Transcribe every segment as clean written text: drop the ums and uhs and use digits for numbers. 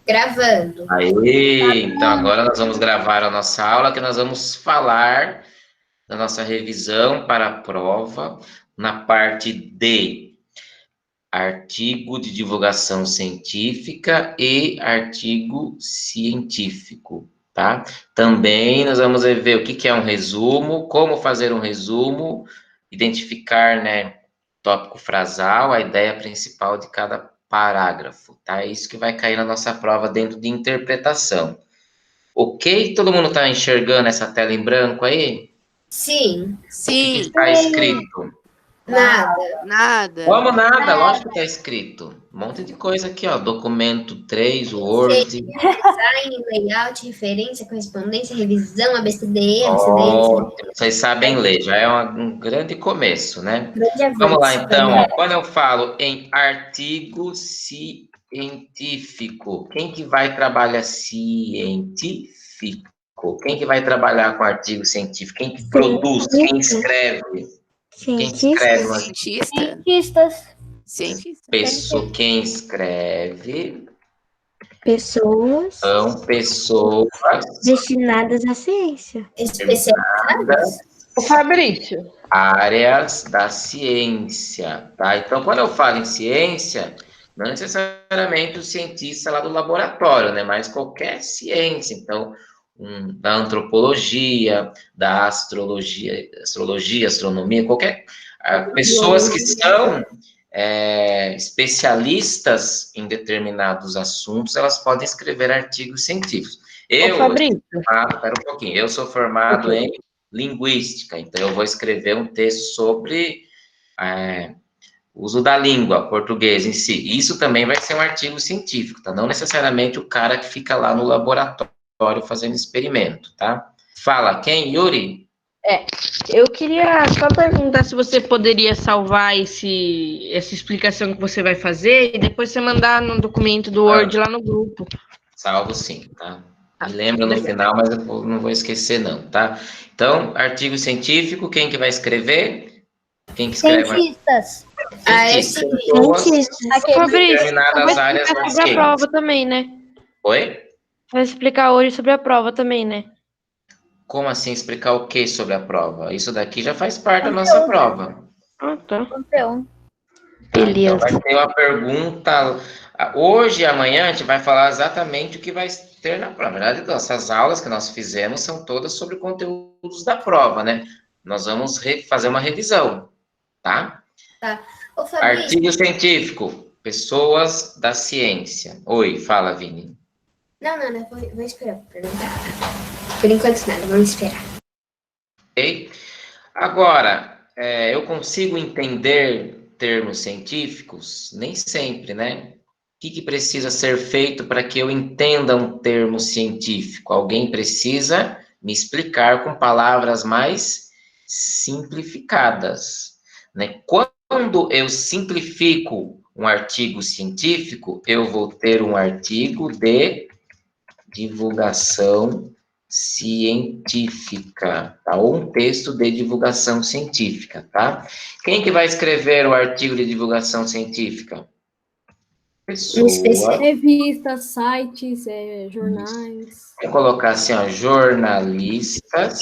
Gravando. Aí, então agora nós vamos gravar a nossa aula, que nós vamos falar da nossa revisão para a prova na parte de artigo de divulgação científica e artigo científico, tá? Também nós vamos ver o que é um resumo, como fazer um resumo, identificar, né, tópico frasal, a ideia principal de cada parágrafo, tá? É isso que vai cair na nossa prova dentro de interpretação. Ok? Todo mundo está enxergando essa tela em branco aí? Sim. O que Sim. está escrito? Nada. Nada. Como nada, lógico que está escrito. Um monte de coisa aqui, ó. Documento 3, Word. Design, layout, referência, correspondência, revisão, ABCDE, Ótimo. Vocês sabem ler, já é um grande começo, né? grande Vamos lá, avanço. então. Ó. Quando eu falo em artigo científico, quem que vai trabalhar científico? Quem que vai trabalhar com artigo científico? Quem que produz? Quem escreve? Quem escreve no artigo? Cientistas. Quem escreve Pessoas são pessoas destinadas à ciência. Especializados? O Fabrício. áreas da ciência, tá? Então, quando eu falo em ciência, não necessariamente o cientista lá do laboratório, né? Mas qualquer ciência. Então, da antropologia, da astrologia, astronomia, qualquer pessoas que são especialistas em determinados assuntos, elas podem escrever artigos científicos. Ô, Fabrício. Espera um pouquinho, eu sou formado em linguística, então eu vou escrever um texto sobre o uso da língua portuguesa em si. Isso também vai ser um artigo científico, tá? Não necessariamente o cara que fica lá no laboratório fazendo experimento, tá? Fala, quem, Yuri? Eu queria só perguntar se você poderia salvar essa explicação que você vai fazer e depois você mandar no documento do Word lá no grupo. Salvo sim, tá? Me lembra no final, mas eu não vou esquecer não, tá? Então, artigo científico, quem que vai escrever? Quem que escreve? Cientistas. Cientistas. Fabrício, Determinadas vai áreas da explicar sobre a ciência. prova também, né? Oi? Vai explicar hoje sobre a prova também, né? Como assim explicar o que sobre a prova? Isso daqui já faz parte da nossa prova. Ah, tá. Campeão. Então vai ter uma pergunta. Hoje e amanhã a gente vai falar exatamente o que vai ter na prova. Na verdade, nossas aulas que nós fizemos são todas sobre conteúdos da prova, né? Nós vamos fazer uma revisão, tá? Tá. Ô, Fabrício, Artigo científico, pessoas da ciência. Oi, fala, Vini. não, vou esperar pra perguntar. Por enquanto nada, vamos esperar. Ok? Agora, eu consigo entender termos científicos? Nem sempre, né? O que precisa ser feito para que eu entenda um termo científico? Alguém precisa me explicar com palavras mais simplificadas, né? Quando eu simplifico um artigo científico, eu vou ter um artigo de divulgação científica, tá? Ou um texto de divulgação científica, tá? Quem que vai escrever o artigo de divulgação científica? Pessoa. Revistas, sites, jornais. Vou colocar assim, ó, jornalistas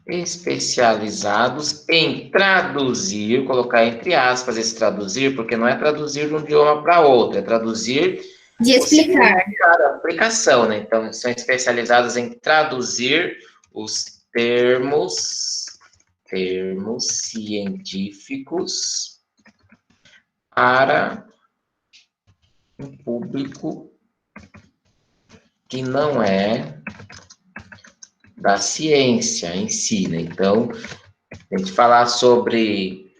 especializados em traduzir, colocar entre aspas esse traduzir, porque não é traduzir de um idioma para outro, é traduzir De explicar. a aplicação, né? Então, são especializados em traduzir os termos científicos para um público que não é da ciência em si, né? Então, a gente falar sobre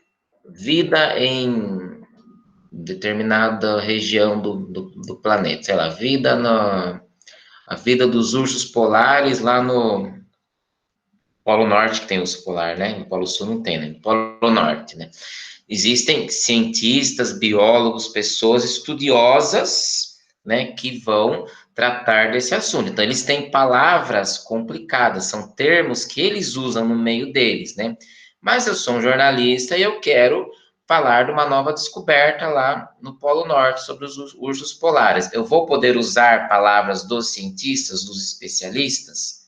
vida em determinada região do planeta, sei lá, a vida dos ursos polares lá no Polo Norte, que tem urso polar, né? No Polo Sul não tem, né? No Polo Norte, né? Existem cientistas, biólogos, pessoas estudiosas, né, que vão tratar desse assunto. Então, eles têm palavras complicadas, são termos que eles usam no meio deles, né? Mas eu sou um jornalista e eu quero falar de uma nova descoberta lá no Polo Norte sobre os ursos polares. Eu vou poder usar palavras dos cientistas, dos especialistas?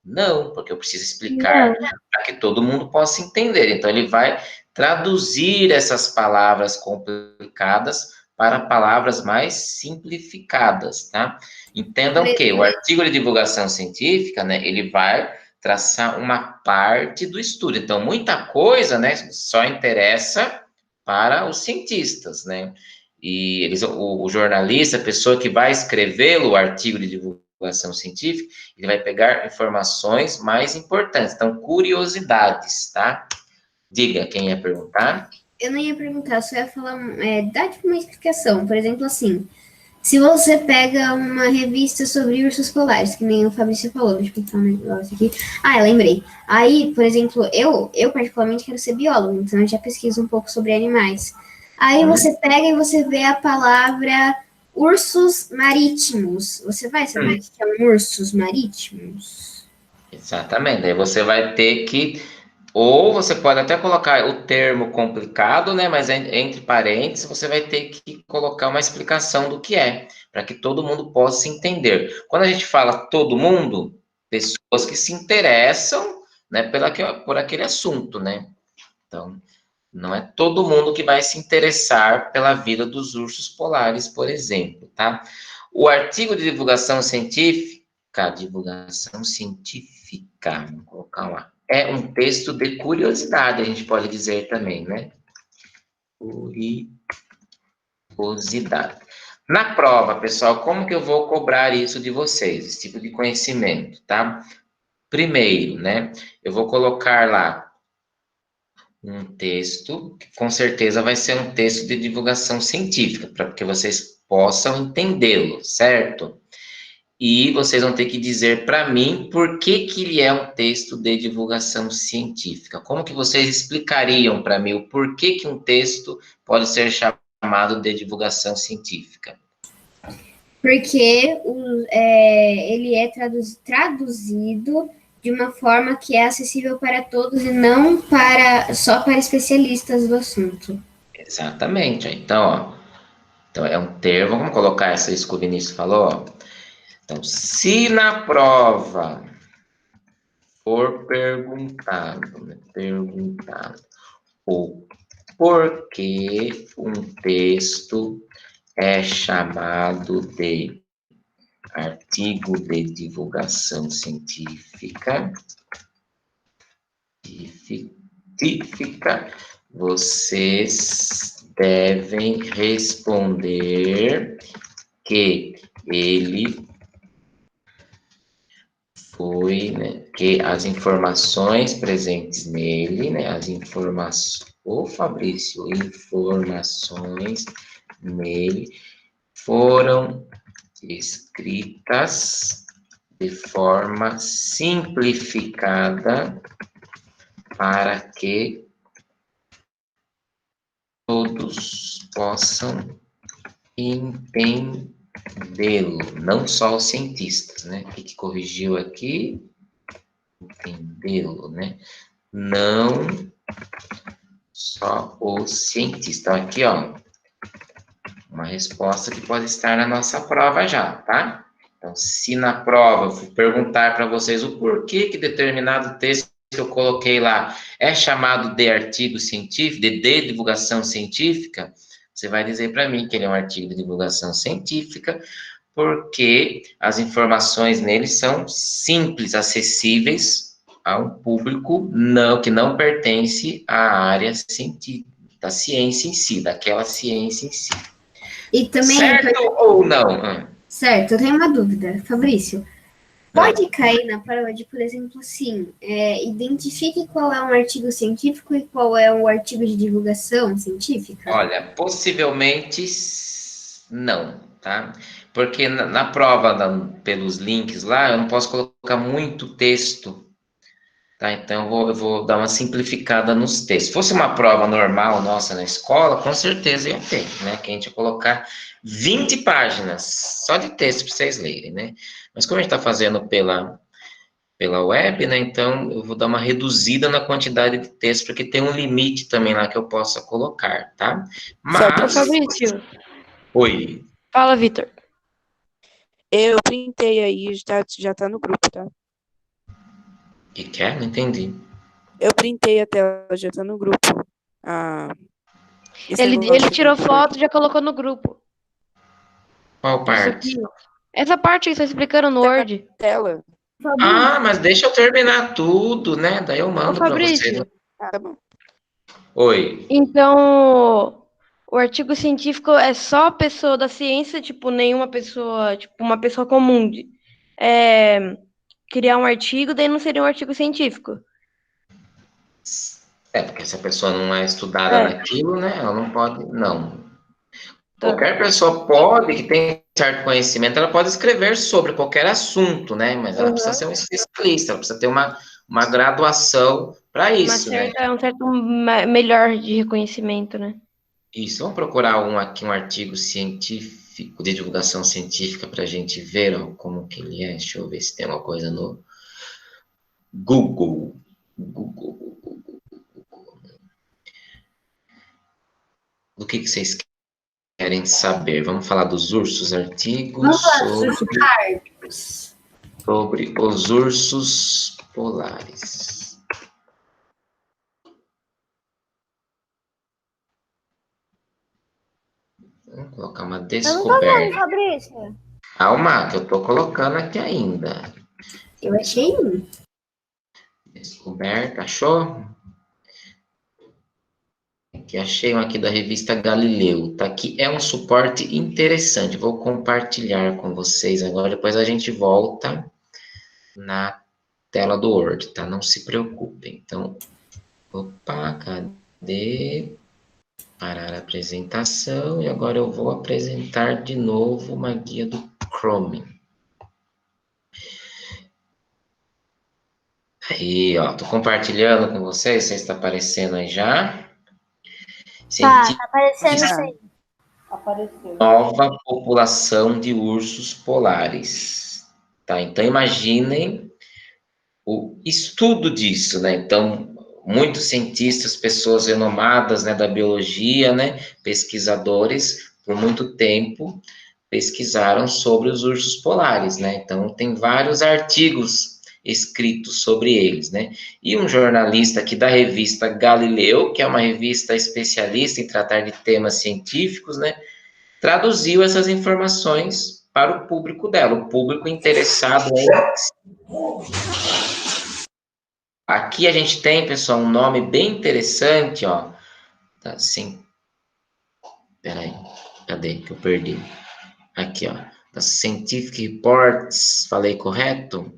Não, porque eu preciso explicar para que todo mundo possa entender. Então, ele vai traduzir essas palavras complicadas para palavras mais simplificadas, tá? Entendam que o artigo de divulgação científica, né, ele vai traçar uma parte do estudo. Então, muita coisa, né, só interessa para os cientistas, né? E eles, o jornalista, a pessoa que vai escrever o artigo de divulgação científica, ele vai pegar informações mais importantes. Então, curiosidades, tá? Diga, quem ia perguntar? Eu não ia perguntar, só ia falar, dar tipo uma explicação. Por exemplo, assim, se você pega uma revista sobre ursos polares, que nem o Fabrício falou, deixa eu pensar um negócio aqui. Ah, eu lembrei. Aí, por exemplo, eu particularmente quero ser biólogo, então eu já pesquiso um pouco sobre animais. Aí você pega e você vê a palavra ursos marítimos. Você vai saber o que são ursos marítimos? Exatamente. Aí você vai ter que... Ou você pode até colocar o termo complicado, né? Mas entre parênteses, você vai ter que colocar uma explicação do que é, para que todo mundo possa entender. Quando a gente fala todo mundo, pessoas que se interessam, né, por aquele assunto, né? Então, não é todo mundo que vai se interessar pela vida dos ursos polares, por exemplo, tá? O artigo de divulgação científica, vamos colocar lá. É um texto de curiosidade, a gente pode dizer também, né? Curiosidade. Na prova, pessoal, como que eu vou cobrar isso de vocês, esse tipo de conhecimento, tá? Primeiro, né? Eu vou colocar lá um texto, que com certeza vai ser um texto de divulgação científica, para que vocês possam entendê-lo, certo? E vocês vão ter que dizer para mim por que ele é um texto de divulgação científica. Como que vocês explicariam para mim o porquê que um texto pode ser chamado de divulgação científica? Porque ele é traduzido de uma forma que é acessível para todos e não só para especialistas do assunto. Exatamente. Então, ó, então é um termo, vamos colocar isso que o Vinícius falou, ó. Então, se na prova for perguntado o porquê um texto é chamado de artigo de divulgação científica, vocês devem responder que ele foi, né, que as informações presentes nele, né, Fabrício, informações nele foram escritas de forma simplificada para que todos possam entendê-lo, não só os cientistas, né? O que corrigiu aqui? Entendê-lo, né? Não só os cientistas. Então, aqui, ó, uma resposta que pode estar na nossa prova já, tá? Então, se na prova eu for perguntar para vocês o porquê que determinado texto que eu coloquei lá é chamado de artigo científico, de divulgação científica, você vai dizer para mim que ele é um artigo de divulgação científica, porque as informações nele são simples, acessíveis a um público que não pertence à área científica, da ciência em si, daquela ciência em si. E também, certo ou não? Certo, eu tenho uma dúvida, Fabrício. Pode cair na prova de, por exemplo, assim, identifique qual é um artigo científico e qual é um artigo de divulgação científica? Olha, possivelmente não, tá? Porque na prova, pelos links lá, eu não posso colocar muito texto, tá? Então, eu vou dar uma simplificada nos textos. Se fosse uma prova normal nossa na escola, com certeza ia ter, né? Que a gente ia colocar 20 páginas só de texto para vocês lerem, né? Mas como a gente está fazendo pela pela web, né? Então, eu vou dar uma reduzida na quantidade de texto, porque tem um limite também lá que eu possa colocar, tá? Só para Mas... Fabrício. Oi. Fala, Vitor. Eu printei aí, já tá no grupo, tá? O que é? Não entendi. Eu printei a tela, já tá no grupo. Esse Ele negócio tirou do- foto e já colocou no grupo. Qual Isso parte? aqui, ó. Essa parte que você está explicando no Word. Tela. Ah, mas deixa eu terminar tudo, né? Daí eu Ô, mando para vocês. Fabrício, Tá bom. Oi. então o artigo científico é só pessoa da ciência, tipo, nenhuma pessoa, tipo, uma pessoa comum criar um artigo, daí não seria um artigo científico. Porque se a pessoa não é estudada É. naquilo, né? Ela não pode. Não. Tá. Qualquer pessoa pode, que tem certo conhecimento, ela pode escrever sobre qualquer assunto, né? Mas ela precisa ser um especialista, ela precisa ter uma graduação para isso, né? Um certo melhor de reconhecimento, né? Isso. Vamos procurar aqui, um artigo científico, de divulgação científica, para a gente ver ó, como que ele é. Deixa eu ver se tem uma coisa no Google. Google. Do que vocês querem saber? Vamos falar dos ursos, artigos Vamos falar dos ursos polares. sobre os ursos polares. Vamos colocar uma Eu não tô descoberta. vendo, Fabrício. Calma, que eu estou colocando aqui ainda. Eu achei um. Descoberta, achou? Aqui, achei um aqui da revista Galileu. Tá aqui, é um suporte interessante. Vou compartilhar com vocês agora, depois a gente volta na tela do Word, tá? Não se preocupem. Então, opa, cadê? Parar a apresentação. E agora eu vou apresentar de novo uma guia do Chrome. Aí, ó, tô compartilhando com vocês. Você está aparecendo aí já? Tá aparecendo sim. Nova população de ursos polares. Tá? Então, imaginem o estudo disso, né? Então, muitos cientistas, pessoas renomadas, né, da biologia, né, pesquisadores, por muito tempo, pesquisaram sobre os ursos polares, né? Então, tem vários artigos escritos sobre eles, né? E um jornalista aqui da revista Galileu, que é uma revista especialista em tratar de temas científicos, né, traduziu essas informações para o público dela, o público interessado em... Aqui a gente tem, pessoal, um nome bem interessante, ó. Tá assim. Peraí, cadê que eu perdi? Aqui, ó. Da Scientific Reports, falei correto?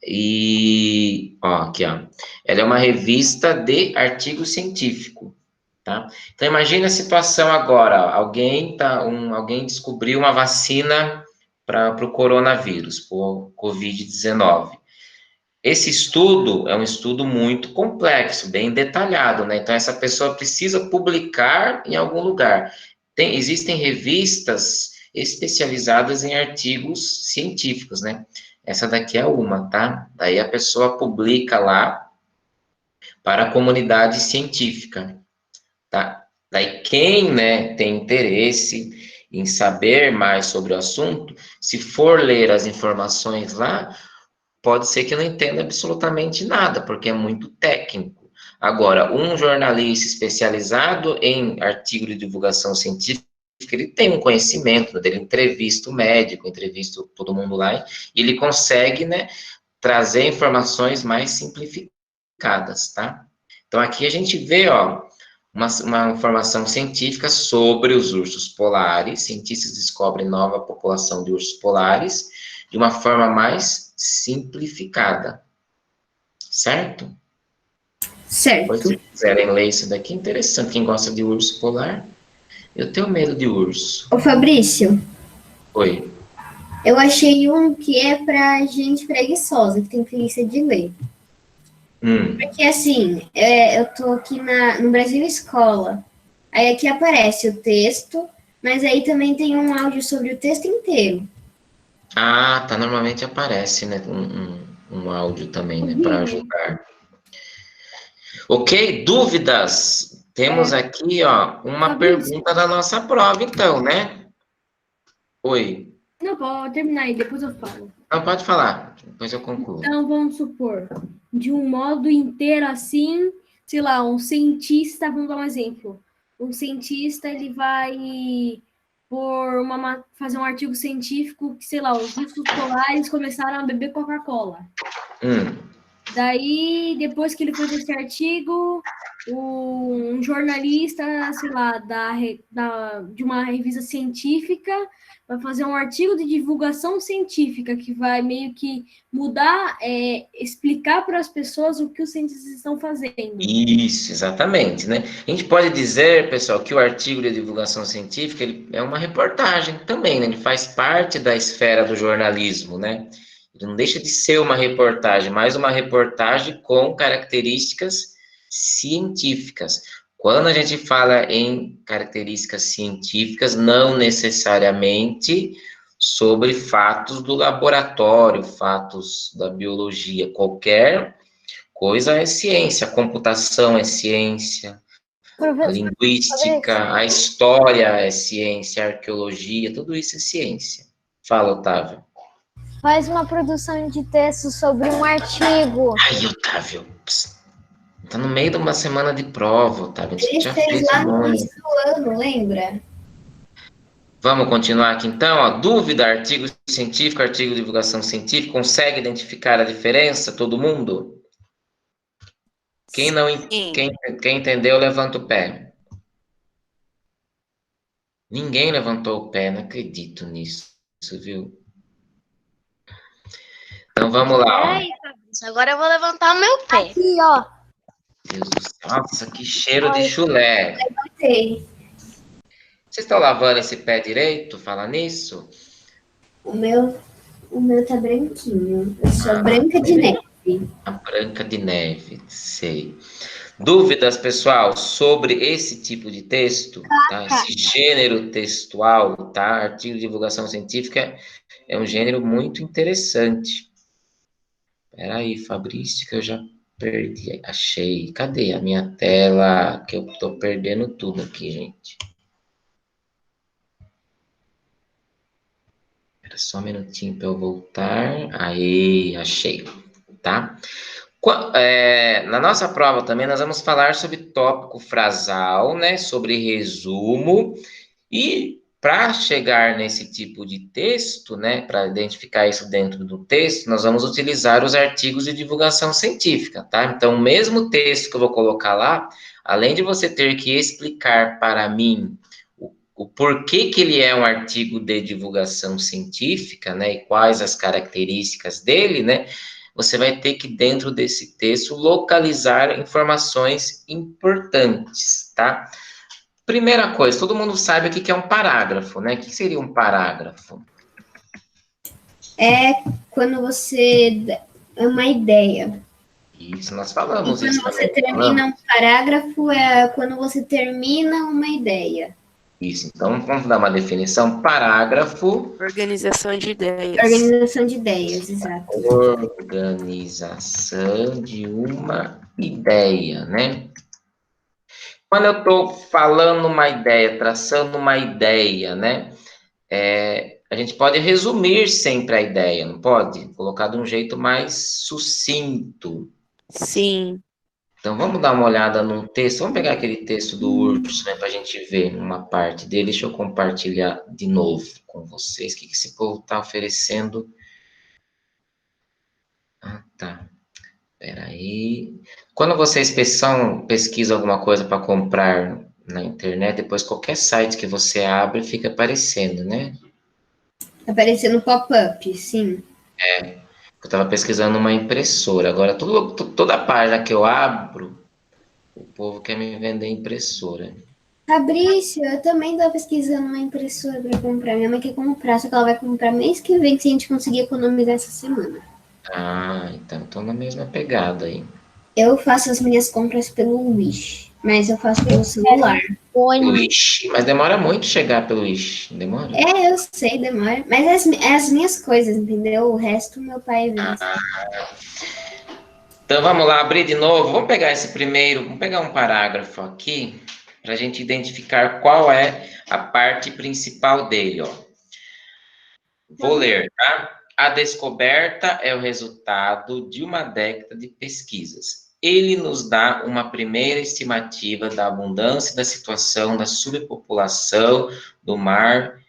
E, ó, aqui, ó. Ela é uma revista de artigo científico, tá? Então, imagine a situação agora, ó. Alguém descobriu uma vacina para o coronavírus, para o Covid-19. Esse estudo é um estudo muito complexo, bem detalhado, né? Então, essa pessoa precisa publicar em algum lugar. Existem revistas especializadas em artigos científicos, né? Essa daqui é uma, tá? Daí a pessoa publica lá para a comunidade científica, tá? Daí quem, né, tem interesse em saber mais sobre o assunto, se for ler as informações lá, pode ser que não entenda absolutamente nada, porque é muito técnico. Agora, um jornalista especializado em artigo de divulgação científica, ele tem um conhecimento, ele entrevista o médico, entrevista todo mundo lá, e ele consegue, né, trazer informações mais simplificadas, tá? Então, aqui a gente vê, ó, uma informação científica sobre os ursos polares. Cientistas descobrem nova população de ursos polares de uma forma mais simplificada, certo? Certo. Depois, se quiserem ler isso daqui, interessante. Quem gosta de urso polar, eu tenho medo de urso. Ô, Fabrício, Oi. eu achei um que é pra gente preguiçosa, que tem preguiça de ler. Porque, assim, eu tô aqui no Brasil Escola. Aí aqui aparece o texto, mas aí também tem um áudio sobre o texto inteiro. Ah, tá. Normalmente aparece, né? um áudio também, né, para ajudar. Ok? Dúvidas? Temos aqui, ó, uma pergunta da nossa prova, então, né? Oi. Não, pode terminar aí, depois eu falo. Não, pode falar, depois eu concluo. Então, vamos supor, de um modo inteiro assim, sei lá, um cientista, vamos dar um exemplo. Um cientista, ele vai fazer um artigo científico que, sei lá, os ursos polares começaram a beber Coca-Cola. Daí, depois que ele fez esse artigo, um jornalista, sei lá, de uma revista científica, vai fazer um artigo de divulgação científica que vai meio que mudar, explicar para as pessoas o que os cientistas estão fazendo. Isso, exatamente, né? A gente pode dizer, pessoal, que o artigo de divulgação científica ele é uma reportagem também, né? Ele faz parte da esfera do jornalismo, né? Ele não deixa de ser uma reportagem, mas uma reportagem com características científicas. Quando a gente fala em características científicas, não necessariamente sobre fatos do laboratório, fatos da biologia, qualquer coisa é ciência, a computação é ciência, a linguística, a história é ciência, a arqueologia, tudo isso é ciência. Fala, Otávio. Faz uma produção de texto sobre um artigo. Ai, Otávio, tá no meio de uma semana de prova, Otávio. Ele já fez fez lá um no monte. início do ano, lembra? Vamos continuar aqui então, ó. Dúvida, artigo científico, artigo de divulgação científica, consegue identificar a diferença, todo mundo? Quem entendeu, levanta o pé. Ninguém levantou o pé, não acredito nisso, viu? Então vamos lá, ó. Peraí, Fabrício, agora eu vou levantar o meu pé. Aqui, ó. Deus do céu, nossa, que cheiro de chulé. Sei. Vocês estão lavando esse pé direito? Fala nisso? O meu tá branquinho. Eu sou branca de neve. A Branca de Neve, sei. Dúvidas, pessoal, sobre esse tipo de texto, tá? Esse gênero textual, tá? Artigo de divulgação científica é um gênero muito interessante. Espera aí, Fabrício, que eu já perdi. Achei. Cadê a minha tela? Que eu tô perdendo tudo aqui, gente. Espera só um minutinho para eu voltar. Aí, achei, tá? Na nossa prova também nós vamos falar sobre tópico frasal, né? Sobre resumo. E para chegar nesse tipo de texto, né? Para identificar isso dentro do texto, nós vamos utilizar os artigos de divulgação científica, tá? Então, o mesmo texto que eu vou colocar lá, além de você ter que explicar para mim o porquê que ele é um artigo de divulgação científica, né? E quais as características dele, né? Você vai ter que, dentro desse texto, localizar informações importantes, tá? Primeira coisa, todo mundo sabe o que é um parágrafo, né? O que seria um parágrafo? É quando você... É uma ideia. Isso, nós falamos E isso. quando você termina um parágrafo, é quando você termina uma ideia. Isso, então vamos dar uma definição. Parágrafo. Organização de ideias. Organização de ideias, exato. Organização de uma ideia, né? Quando eu estou falando uma ideia, traçando uma ideia, né? A gente pode resumir sempre a ideia, não pode? Colocar de um jeito mais sucinto. Sim. Então, vamos dar uma olhada num texto. Vamos pegar aquele texto do urso, né, para a gente ver uma parte dele. Deixa eu compartilhar de novo com vocês. O que esse povo está oferecendo? Ah, tá. Espera aí. Quando vocês pesquisam alguma coisa para comprar na internet, depois qualquer site que você abre fica aparecendo, né? Aparecendo pop-up, sim. Eu estava pesquisando uma impressora. Agora, toda a página que eu abro, o povo quer me vender impressora. Fabrício, eu também estou pesquisando uma impressora para comprar. Minha mãe quer comprar, só que ela vai comprar mês que vem, se a gente conseguir economizar essa semana. Ah, então estou na mesma pegada aí. Eu faço as minhas compras pelo Wish, mas eu faço pelo celular. ônibus. Ixi, mas demora muito chegar pelo ixi, demora? Eu sei, demora. Mas é as minhas coisas, entendeu? O resto meu pai vende. Então vamos lá, abrir de novo. Vamos pegar esse primeiro, vamos pegar um parágrafo aqui, para a gente identificar qual é a parte principal dele, ó. Vou ler, tá? A descoberta é o resultado de uma década de pesquisas. Ele nos dá uma primeira estimativa da abundância da situação da superpopulação do mar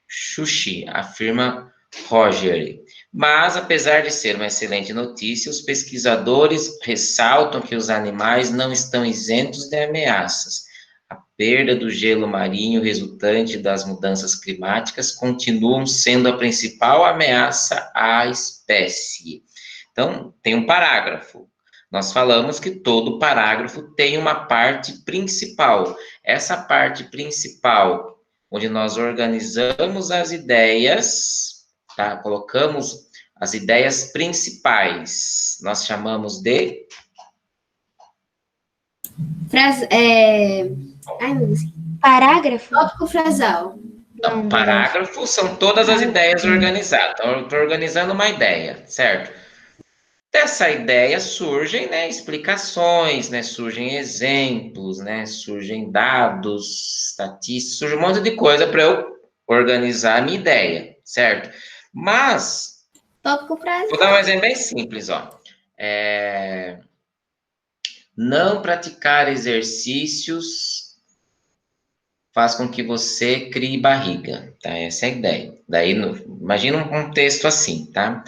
Xuxi, afirma Roger. Mas, apesar de ser uma excelente notícia, os pesquisadores ressaltam que os animais não estão isentos de ameaças. A perda do gelo marinho resultante das mudanças climáticas continuam sendo a principal ameaça à espécie. Então, tem um parágrafo. Nós falamos que todo parágrafo tem uma parte principal. Essa parte principal, onde nós organizamos as ideias, tá? Colocamos as ideias principais. Nós chamamos de... Ai, meu Deus. Parágrafo? Tópico frasal. Não, parágrafo são todas as ideias organizadas. Então, eu estou organizando uma ideia, certo? Dessa ideia surgem, né, explicações, né, surgem exemplos, né, surgem dados, estatísticas, surge um monte de coisa para eu organizar a minha ideia, certo? Mas, Tópico frasal. vou dar um exemplo bem simples, ó. Não praticar exercícios faz com que você crie barriga, tá? Essa é a ideia. Daí, imagina um texto assim, tá?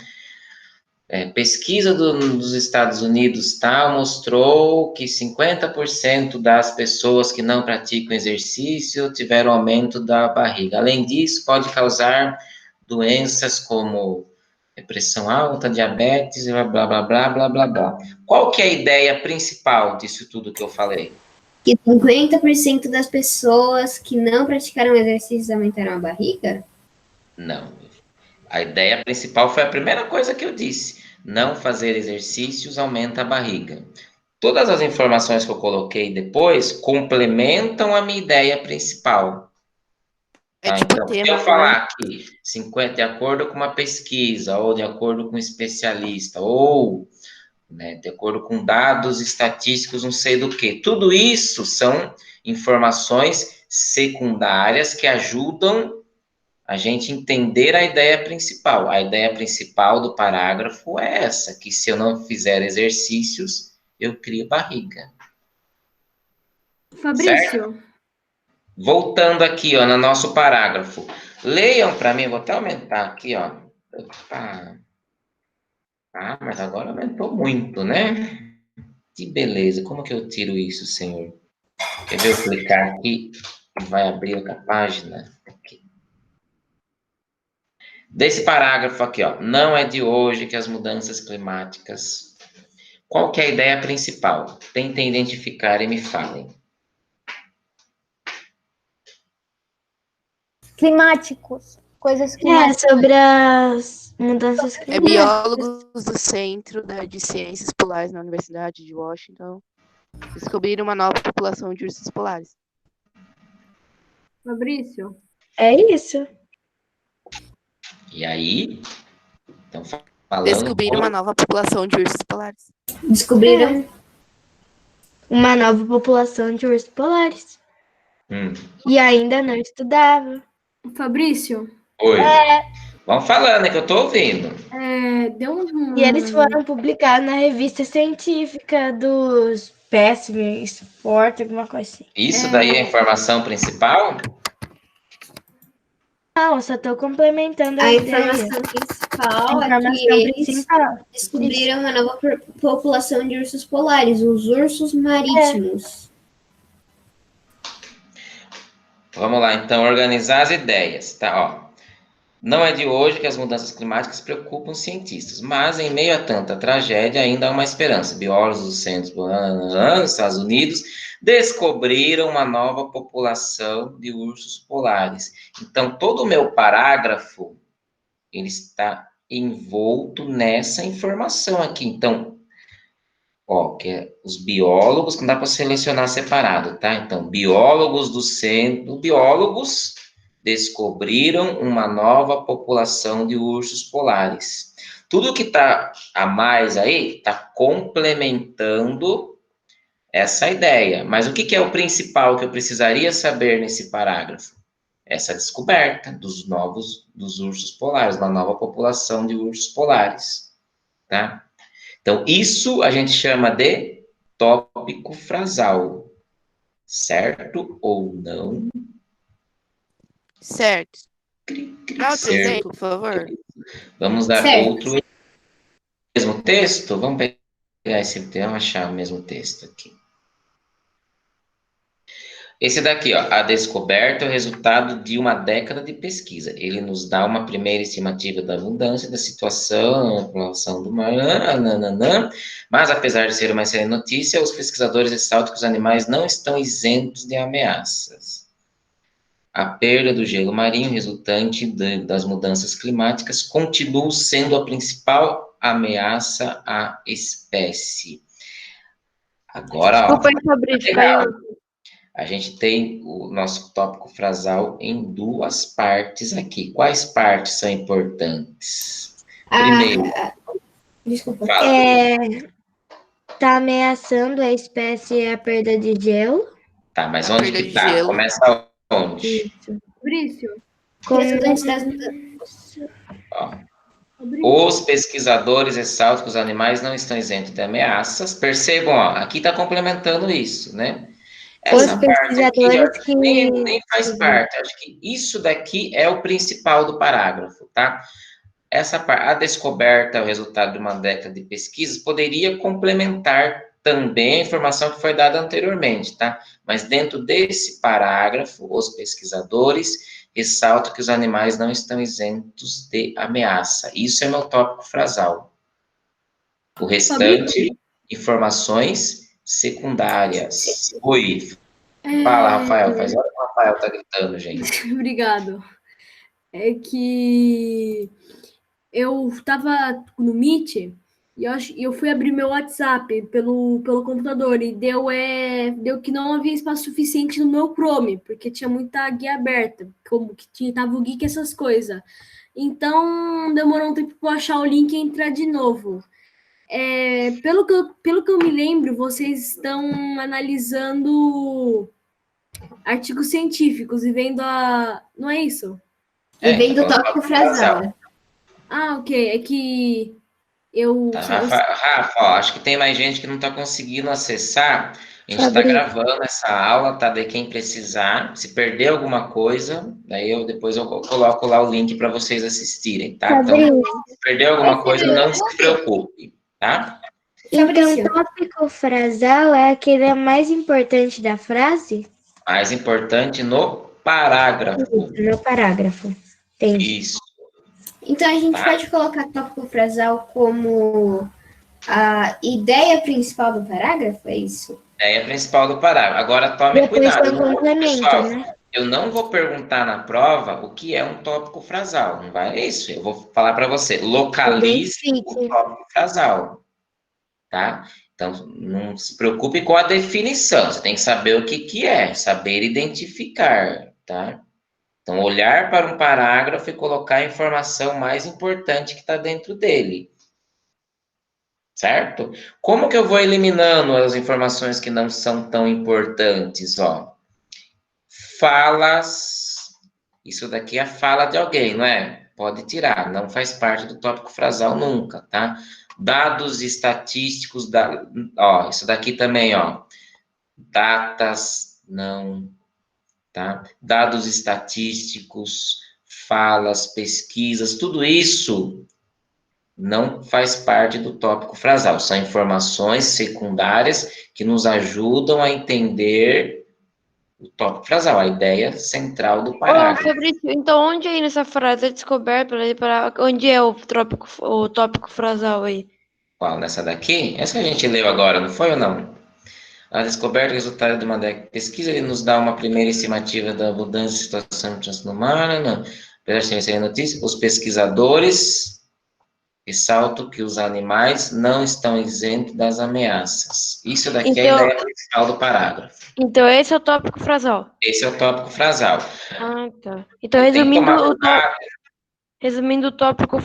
Pesquisa dos Estados Unidos tal mostrou que 50% das pessoas que não praticam exercício tiveram aumento da barriga. Além disso, pode causar doenças como pressão alta, diabetes, blá, blá, blá, blá, blá, blá, blá. Qual que é a ideia principal disso tudo que eu falei? Que 50% das pessoas que não praticaram exercícios aumentaram a barriga? Não. A ideia principal foi a primeira coisa que eu disse. Não fazer exercícios aumenta a barriga. Todas as informações que eu coloquei depois complementam a minha ideia principal. Tá? tipo Então, se tema, eu né? falar que 50, de acordo com uma pesquisa, ou de acordo com um especialista, ou né, de acordo com dados estatísticos, não sei do que, tudo isso são informações secundárias que ajudam a gente entender a ideia principal. A ideia principal do parágrafo é essa, que se eu não fizer exercícios, eu crio barriga. Fabrício, Certo? Voltando aqui, ó, no nosso parágrafo. Leiam para mim, vou até aumentar aqui, ó. Opa. Ah, mas agora aumentou muito, né? Que beleza. Como que eu tiro isso, senhor? Quer ver eu clicar aqui e vai abrir outra página? Aqui. Desse parágrafo aqui, ó. Não é de hoje que as mudanças climáticas... Qual que é a ideia principal? Tentem identificar e me falem. Climáticos. Coisas climáticas. Sobre as mudanças É climáticas. biólogos do Centro de Ciências Polares na Universidade de Washington descobriram uma nova população de ursos polares. Fabrício, É isso. E aí? Então, falando... Descobriram uma nova população de ursos polares. Descobriram. Uma nova população de ursos polares. E ainda não estudava. Fabrício, Oi. Vamos falando, é que eu tô ouvindo. deu um... E eles foram publicados na revista científica dos Specimen Sport, alguma coisa assim. Isso daí é a informação principal? Não, eu só estou complementando A a ideia. informação principal A é que informação eles principal. descobriram uma nova população de ursos polares, os ursos marítimos. Vamos lá, então, organizar as ideias, tá? Ó, não é de hoje que as mudanças climáticas preocupam os cientistas, mas em meio a tanta tragédia ainda há uma esperança. Biólogos dos centros dos Estados Unidos descobriram uma nova população de ursos polares. Então, todo o meu parágrafo, ele está envolto nessa informação aqui. Então, Ó, que é os biólogos, não dá para selecionar separado, tá? Então, biólogos do centro, biólogos descobriram uma nova população de ursos polares. Tudo que está a mais aí está complementando essa ideia. Mas o que é o principal que eu precisaria saber nesse parágrafo? Essa descoberta dos ursos polares, uma nova população de ursos polares, tá? Então, isso a gente chama de tópico frasal, certo ou não? Certo. Dá outro Certo. exemplo, por favor. Vamos dar Certo. outro mesmo texto? Vamos pegar esse texto, vamos achar o mesmo texto aqui. Esse daqui, ó, a descoberta é o resultado de uma década de pesquisa. Ele nos dá uma primeira estimativa da abundância, da situação, a população do mar, mas apesar de ser uma excelente notícia, os pesquisadores ressaltam que os animais não estão isentos de ameaças. A perda do gelo marinho resultante das mudanças climáticas continua sendo a principal ameaça à espécie. Agora, Desculpa, ó, Fabrício, legal. caiu. A gente tem o nosso tópico frasal em duas partes aqui. Quais partes são importantes? Primeiro, Desculpa. fala. Tá ameaçando a espécie a perda de gelo. Tá, mas A onde perda que de tá? gelo. Começa onde? Isso. Fabrício, Resultante das mudanças. Ó. Fabrício. Os pesquisadores ressaltam que os animais não estão isentos de ameaças. Percebam, ó, aqui está complementando isso, né? Essa Os parte aqui, ó, pesquisadores que... nem faz parte. Acho que isso daqui é o principal do parágrafo, tá? Essa parte, a descoberta, o resultado de uma década de pesquisas, poderia complementar também a informação que foi dada anteriormente, tá? Mas dentro desse parágrafo, os pesquisadores ressaltam que os animais não estão isentos de ameaça. Isso é meu tópico frasal. O restante, informações secundárias. Oi. Fala, Rafael. Faz hora que o Rafael tá gritando, gente. Obrigado. É que eu estava no Meet e eu fui abrir meu WhatsApp pelo computador e deu que não havia espaço suficiente no meu Chrome, porque tinha muita guia aberta, como que tava o Geek, essas coisas. Então, demorou um tempo para achar o link e entrar de novo. Pelo que eu me lembro, vocês estão analisando artigos científicos e vendo a... Não é isso? E vem do então, tópico frasal. Ah, ok. É que eu... Tá, Rafa, ó, acho que tem mais gente que não está conseguindo acessar. A gente está Fabrício. gravando essa aula, tá? De quem precisar. Se perder alguma coisa, daí depois eu coloco lá o link para vocês assistirem, tá? Então, Fabrício. se perder alguma coisa, não se preocupe, tá? Então, Fabrício. o tópico frasal é aquele mais importante da frase? Mais importante no parágrafo. No parágrafo. Entendi. Isso. Então a gente pode colocar tópico frasal como a ideia principal do parágrafo, é isso? É a principal do parágrafo. Agora, tome Depois cuidado. tem um complemento, Pessoal, né? eu não vou perguntar na prova o que é um tópico frasal. Não vai isso. Eu vou falar para você. Localize o tópico frasal. Tá? Então, não se preocupe com a definição. Você tem que saber o que é. Saber identificar, tá? Então, olhar para um parágrafo e colocar a informação mais importante que está dentro dele. Certo? Como que eu vou eliminando as informações que não são tão importantes? Ó, falas. Isso daqui é a fala de alguém, não é? Pode tirar, não faz parte do tópico frasal nunca, tá? Dados estatísticos, ó, isso daqui também, ó. Datas, não, tá? Dados estatísticos, falas, pesquisas, tudo isso não faz parte do tópico frasal. São informações secundárias que nos ajudam a entender o tópico frasal, a ideia central do Ô, parágrafo. Fabrício, então onde aí nessa frase é descoberta, onde é o tópico frasal aí? Qual? Nessa daqui? Essa que a gente leu agora, não foi ou não? A descoberta, resultado de uma pesquisa, ele nos dá uma primeira estimativa da abundância de situação no mar, não. Apesar de ser notícia, os pesquisadores Ressalto que os animais não estão isentos das ameaças. Isso daqui é a Então- ideia principal do parágrafo. Então, esse é o tópico frasal. Esse é o tópico frasal. Ah, tá. Então, Tem que resumindo, tomar cuidado. resumindo o tópico,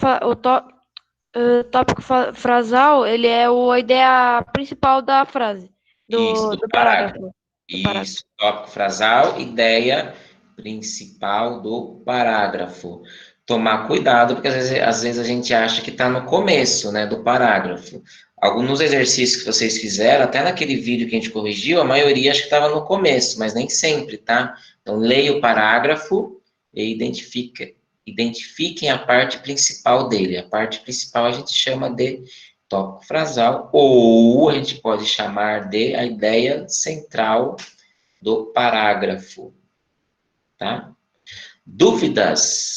tópico frasal, ele é a ideia principal da frase, Isso, do parágrafo. Isso, tópico frasal, ideia principal do parágrafo. Tomar cuidado, porque às vezes a gente acha que está no começo, né, do parágrafo. Alguns exercícios que vocês fizeram, até naquele vídeo que a gente corrigiu, a maioria acho que estava no começo, mas nem sempre, tá? Então, leia o parágrafo e identifiquem a parte principal dele. A parte principal a gente chama de tópico frasal, ou a gente pode chamar de a ideia central do parágrafo, tá? Dúvidas?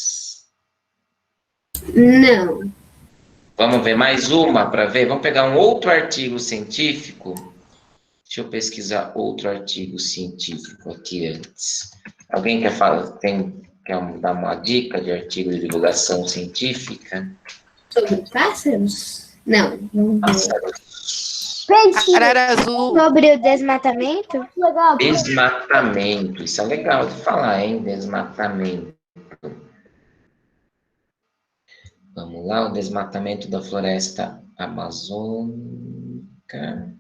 Não. Vamos ver mais uma para ver? Vamos pegar um outro artigo científico? Deixa eu pesquisar outro artigo científico aqui antes. Alguém quer falar, quer dar uma dica de artigo de divulgação científica? Sobre pássaros? Não. Vamos ver. Pássaros. Arara azul. Sobre o desmatamento? Legal. Desmatamento. Isso é legal de falar, hein? Desmatamento. Vamos lá, o desmatamento da floresta amazônica.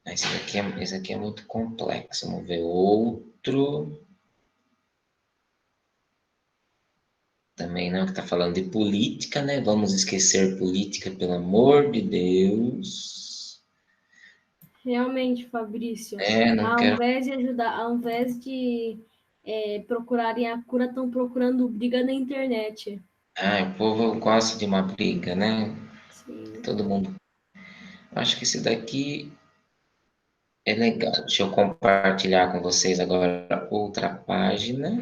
Esse aqui é muito complexo. Vamos ver outro. Também não, que está falando de política, né? Vamos esquecer política, pelo amor de Deus. Realmente, Fabrício. Não Ao quero. invés de ajudar, ao invés de procurarem a cura, estão procurando briga na internet. O povo gosta de uma briga, né? Sim. Todo mundo. Acho que esse daqui é legal. Deixa eu compartilhar com vocês agora outra página.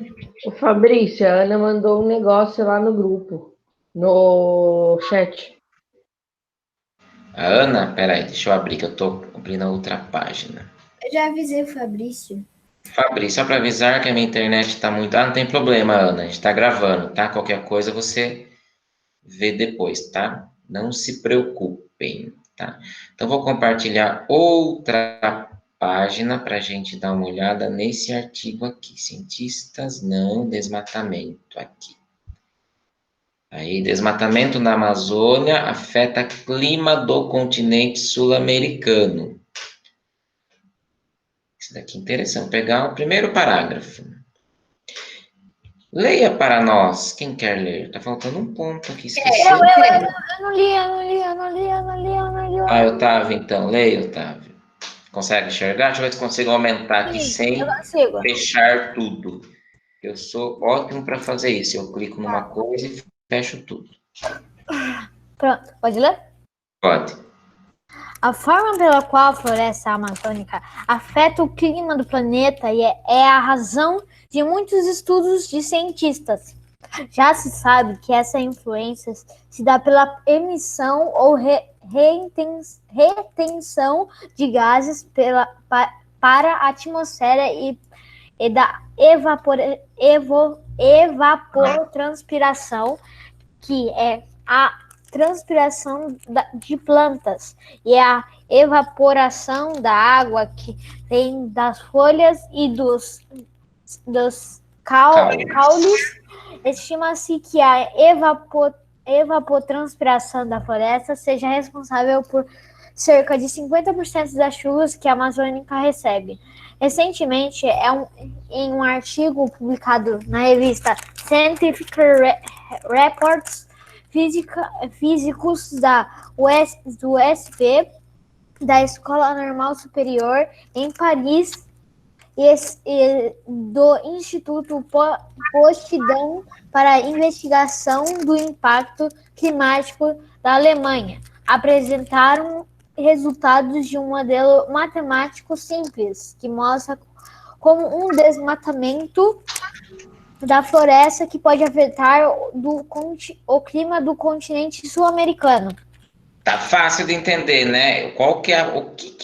O Fabrício, a Ana mandou um negócio lá no grupo, no chat. A Ana, peraí, deixa eu abrir, que eu tô abrindo a outra página. Eu já avisei o Fabrício. Fabrício, só para avisar que a minha internet está muito... não tem problema, Ana, a gente está gravando, tá? Qualquer coisa você vê depois, tá? Não se preocupem, tá? Então, vou compartilhar outra página para a gente dar uma olhada nesse artigo aqui. Cientistas não desmatamento aqui. Aí, desmatamento na Amazônia afeta clima do continente sul-americano. Isso daqui é interessante. Vou pegar o primeiro parágrafo. Leia para nós. Quem quer ler? Tá faltando um ponto aqui, esqueci. Eu não li. Otávio, então. Leia, Otávio. Consegue enxergar? Deixa eu ver se consigo aumentar aqui sem Eu consigo. fechar tudo. Eu sou ótimo para fazer isso. Eu clico numa coisa e fecho tudo. Pronto, pode ler? Pode. A forma pela qual a floresta amazônica afeta o clima do planeta é a razão de muitos estudos de cientistas. Já se sabe que essa influência se dá pela emissão ou retenção de gases para a atmosfera e da evapotranspiração, que é a transpiração de plantas, e a evaporação da água que vem das folhas e dos caules. Estima-se que a evapotranspiração da floresta seja responsável por cerca de 50% das chuvas que a Amazônica recebe. Recentemente, em um artigo publicado na revista Scientific Reports, físicos do USP, da Escola Normal Superior em Paris, e do Instituto Potsdam para a Investigação do Impacto Climático da Alemanha apresentaram resultados de um modelo matemático simples que mostra como um desmatamento da floresta que pode afetar o clima do continente sul-americano. Tá fácil de entender, né? O que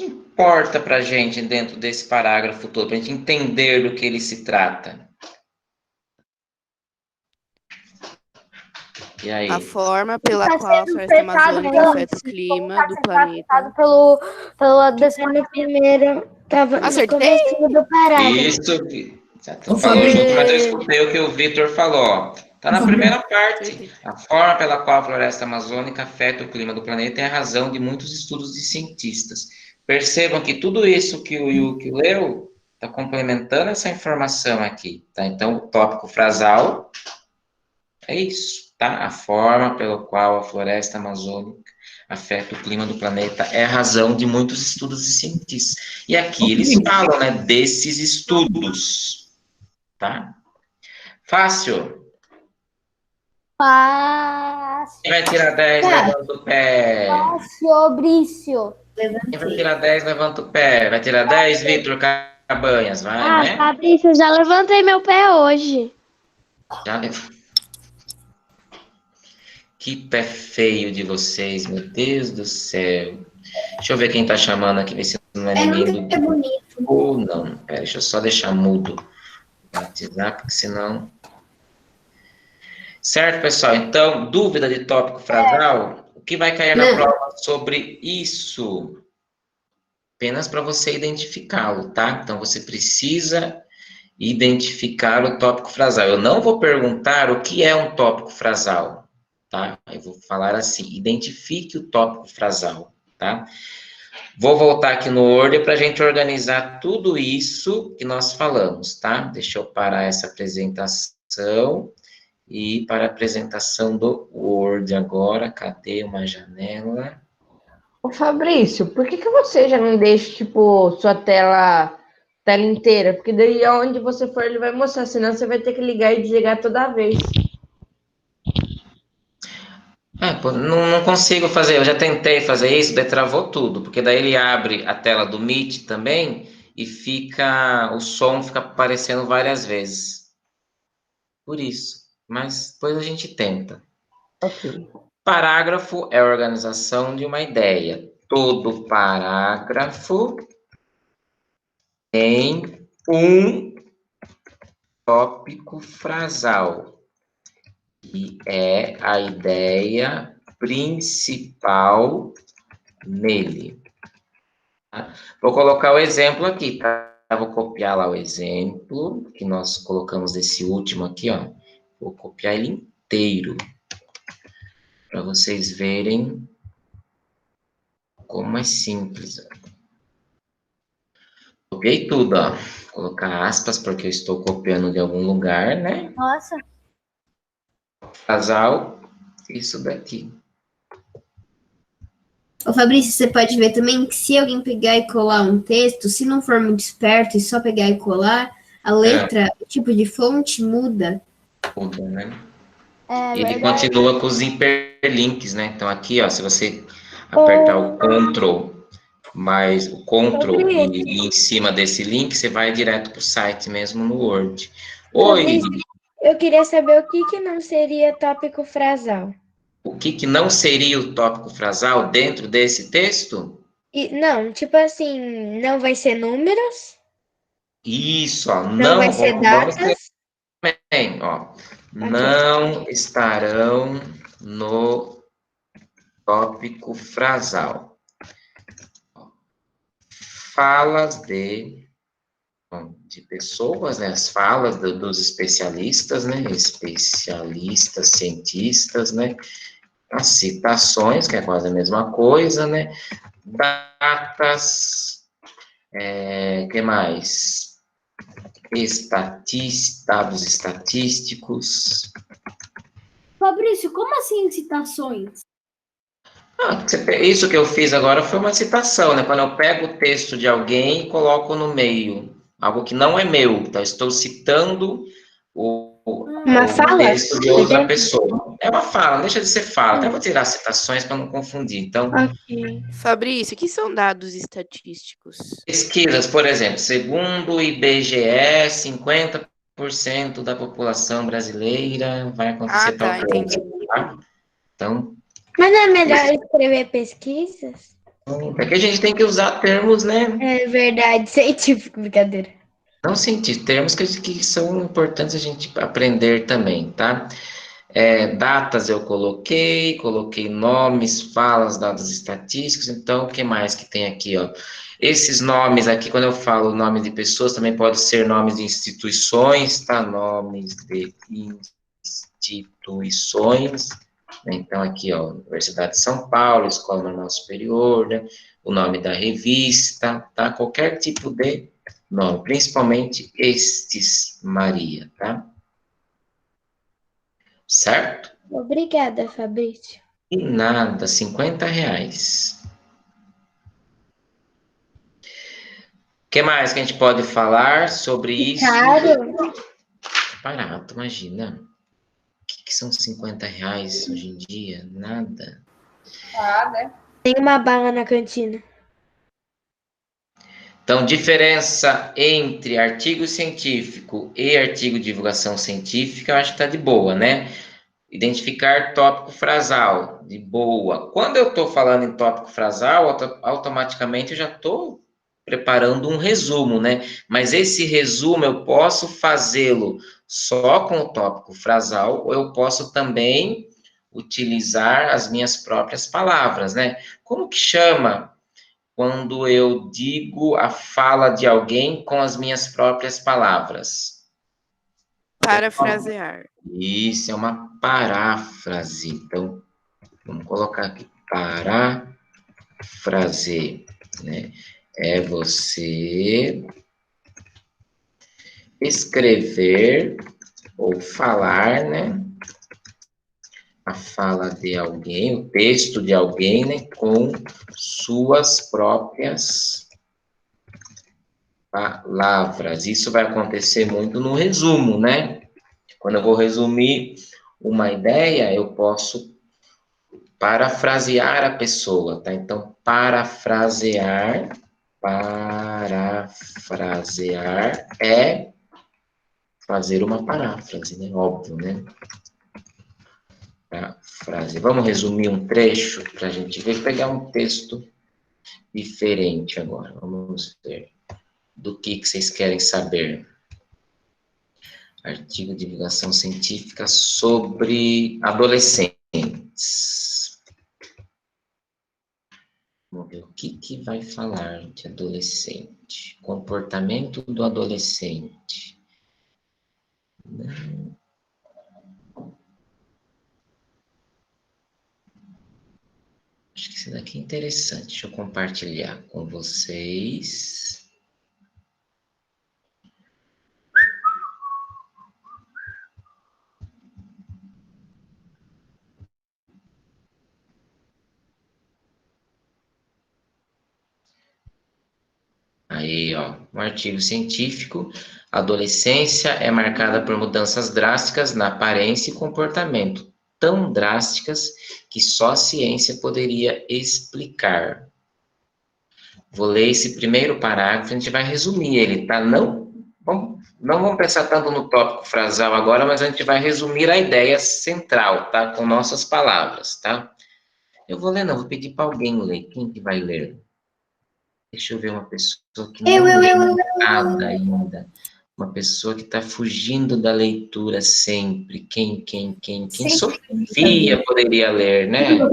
importa pra gente dentro desse parágrafo todo, pra gente entender do que ele se trata? E aí? A forma pela Tá qual a sendo floresta afetado amazônica pelo- afeta o clima do Tá planeta. afetado pelo Tá no primeiro, tava no Acertei! comecinho do parágrafo. Isso, Ô, falou junto, mas eu Fabrício. escutei o que o Vitor falou, ó. Tá na primeira parte. Acertei. A forma pela qual a floresta amazônica afeta o clima do planeta é a razão de muitos estudos de cientistas. Percebam que tudo isso que o Yuki leu está complementando essa informação aqui, tá? Então, o tópico frasal é isso, tá? A forma pela qual a floresta amazônica afeta o clima do planeta é a razão de muitos estudos de cientistas. E aqui eles falam, né, desses estudos, tá? Fácil. Fácil. Quem vai tirar 10, levanta o pé. Fabrício. Quem vai tirar 10, levanta o pé. Vai tirar 10, Vitor Cabanhas, vai, né? Fabrício, eu já levantei meu pé hoje. Já levou. Que pé feio de vocês, meu Deus do céu. Deixa eu ver quem tá chamando aqui, ver se não é ninguém É do... bonito. Ou não. Pera, deixa eu só deixar mudo o WhatsApp, porque senão... Certo, pessoal? Então, dúvida de tópico frasal? O que vai cair na prova sobre isso? Apenas para você identificá-lo, tá? Então, você precisa identificar o tópico frasal. Eu não vou perguntar o que é um tópico frasal, tá? Eu vou falar assim, identifique o tópico frasal, tá? Vou voltar aqui no Word para a gente organizar tudo isso que nós falamos, tá? Deixa eu parar essa apresentação e ir para a apresentação do Word agora. Cadê uma janela? Ô Fabrício, por que você já não deixa, tipo, sua tela inteira? Porque daí onde você for ele vai mostrar, senão você vai ter que ligar e desligar toda vez. Pô, não consigo fazer, eu já tentei fazer isso, daí travou tudo, porque daí ele abre a tela do Meet também e o som fica aparecendo várias vezes. Por isso, mas depois a gente tenta. Ok. Parágrafo é a organização de uma ideia. Todo parágrafo tem um tópico frasal, que é a ideia principal nele. Tá? Vou colocar o exemplo aqui, tá? Vou copiar lá o exemplo que nós colocamos desse último aqui, ó. Vou copiar ele inteiro para vocês verem como é simples. Copiei tudo, ó. Vou colocar aspas porque eu estou copiando de algum lugar, né? Nossa. Casal, isso daqui. Ô, Fabrício, você pode ver também que se alguém pegar e colar um texto, se não for muito esperto e só pegar e colar, a letra, o tipo de fonte muda. Muda, né? É Ele verdade. continua com os hiperlinks, né? Então aqui, ó, se você apertar o Ctrl mais o Ctrl e em cima desse link, você vai direto para o site mesmo no Word. Oi! Eu queria saber o que não seria tópico frasal. O que não seria o tópico frasal dentro desse texto? Não, tipo assim, não vai ser números, Isso, ó. não vai ser datas. Bem, ó. Não estarão no tópico frasal. Falas de pessoas, né? As falas dos especialistas, né? Especialistas, cientistas, né? As citações, que é quase a mesma coisa, né? Datas, que mais? Dados estatísticos. Fabrício, como assim citações? Isso que eu fiz agora foi uma citação, né? Quando eu pego o texto de alguém e coloco no meio, algo que não é meu, então estou citando o texto de outra pessoa. É uma fala, não deixa de ser fala. Até vou tirar citações para não confundir. Então, Fabrício, o que são dados estatísticos? pesquisas, por exemplo, segundo o IBGE, 50% da população brasileira vai acontecer tal coisa. Entendi. Tá? Então, Mas não é melhor escrever pesquisas? é que a gente tem que usar termos, né? É verdade, científico, brincadeira. Não científicos, termos que são importantes a gente aprender também, tá? Datas eu coloquei nomes, falas, dados estatísticos. Então, o que mais que tem aqui, ó? Esses nomes aqui, quando eu falo nome de pessoas, também pode ser nomes de instituições, tá? Nomes de instituições. Então, aqui, ó, Universidade de São Paulo, Escola Normal Superior, né? O nome da revista, tá? Qualquer tipo de nome, principalmente estes, Maria, tá? Certo? Obrigada, Fabrício. E nada, R$ 50. O que mais que a gente pode falar sobre isso? Caro. Barato, imagina. O que são R$ 50 hoje em dia? Nada. Tem uma bala na cantina. Então, diferença entre artigo científico e artigo de divulgação científica, eu acho que está de boa, né? Identificar tópico frasal, de boa. Quando eu estou falando em tópico frasal, automaticamente eu já estou preparando um resumo, né? Mas esse resumo eu posso fazê-lo só com o tópico frasal, ou eu posso também utilizar as minhas próprias palavras, né? Como que chama quando eu digo a fala de alguém com as minhas próprias palavras? Parafrasear. Isso, é uma paráfrase. Então, vamos colocar aqui, paráfrase, né? É você escrever ou falar, né? A fala de alguém, o texto de alguém, né? Com suas próprias palavras. Isso vai acontecer muito no resumo, né? Quando eu vou resumir uma ideia, eu posso parafrasear a pessoa, tá? Então, parafrasear é fazer uma paráfrase, né? Óbvio, né? Frase. Vamos resumir um trecho para a gente ver, pegar um texto diferente agora. Vamos ver do que vocês querem saber. Artigo de divulgação científica sobre adolescentes. Vamos ver o que vai falar de adolescente. Comportamento do adolescente. Acho que isso daqui é interessante. Deixa eu compartilhar com vocês. Aí, ó, um artigo científico. A adolescência é marcada por mudanças drásticas na aparência e comportamento, tão drásticas que só a ciência poderia explicar. Vou ler esse primeiro parágrafo, a gente vai resumir ele, tá? Não vamos pensar tanto no tópico frasal agora, mas a gente vai resumir a ideia central, tá? Com nossas palavras, tá? Eu vou ler, não, vou pedir para alguém ler. Quem que vai ler? Deixa eu ver uma pessoa que não leu nada ainda. Uma pessoa que está fugindo da leitura sempre. Quem? Sofia poderia ler, né? O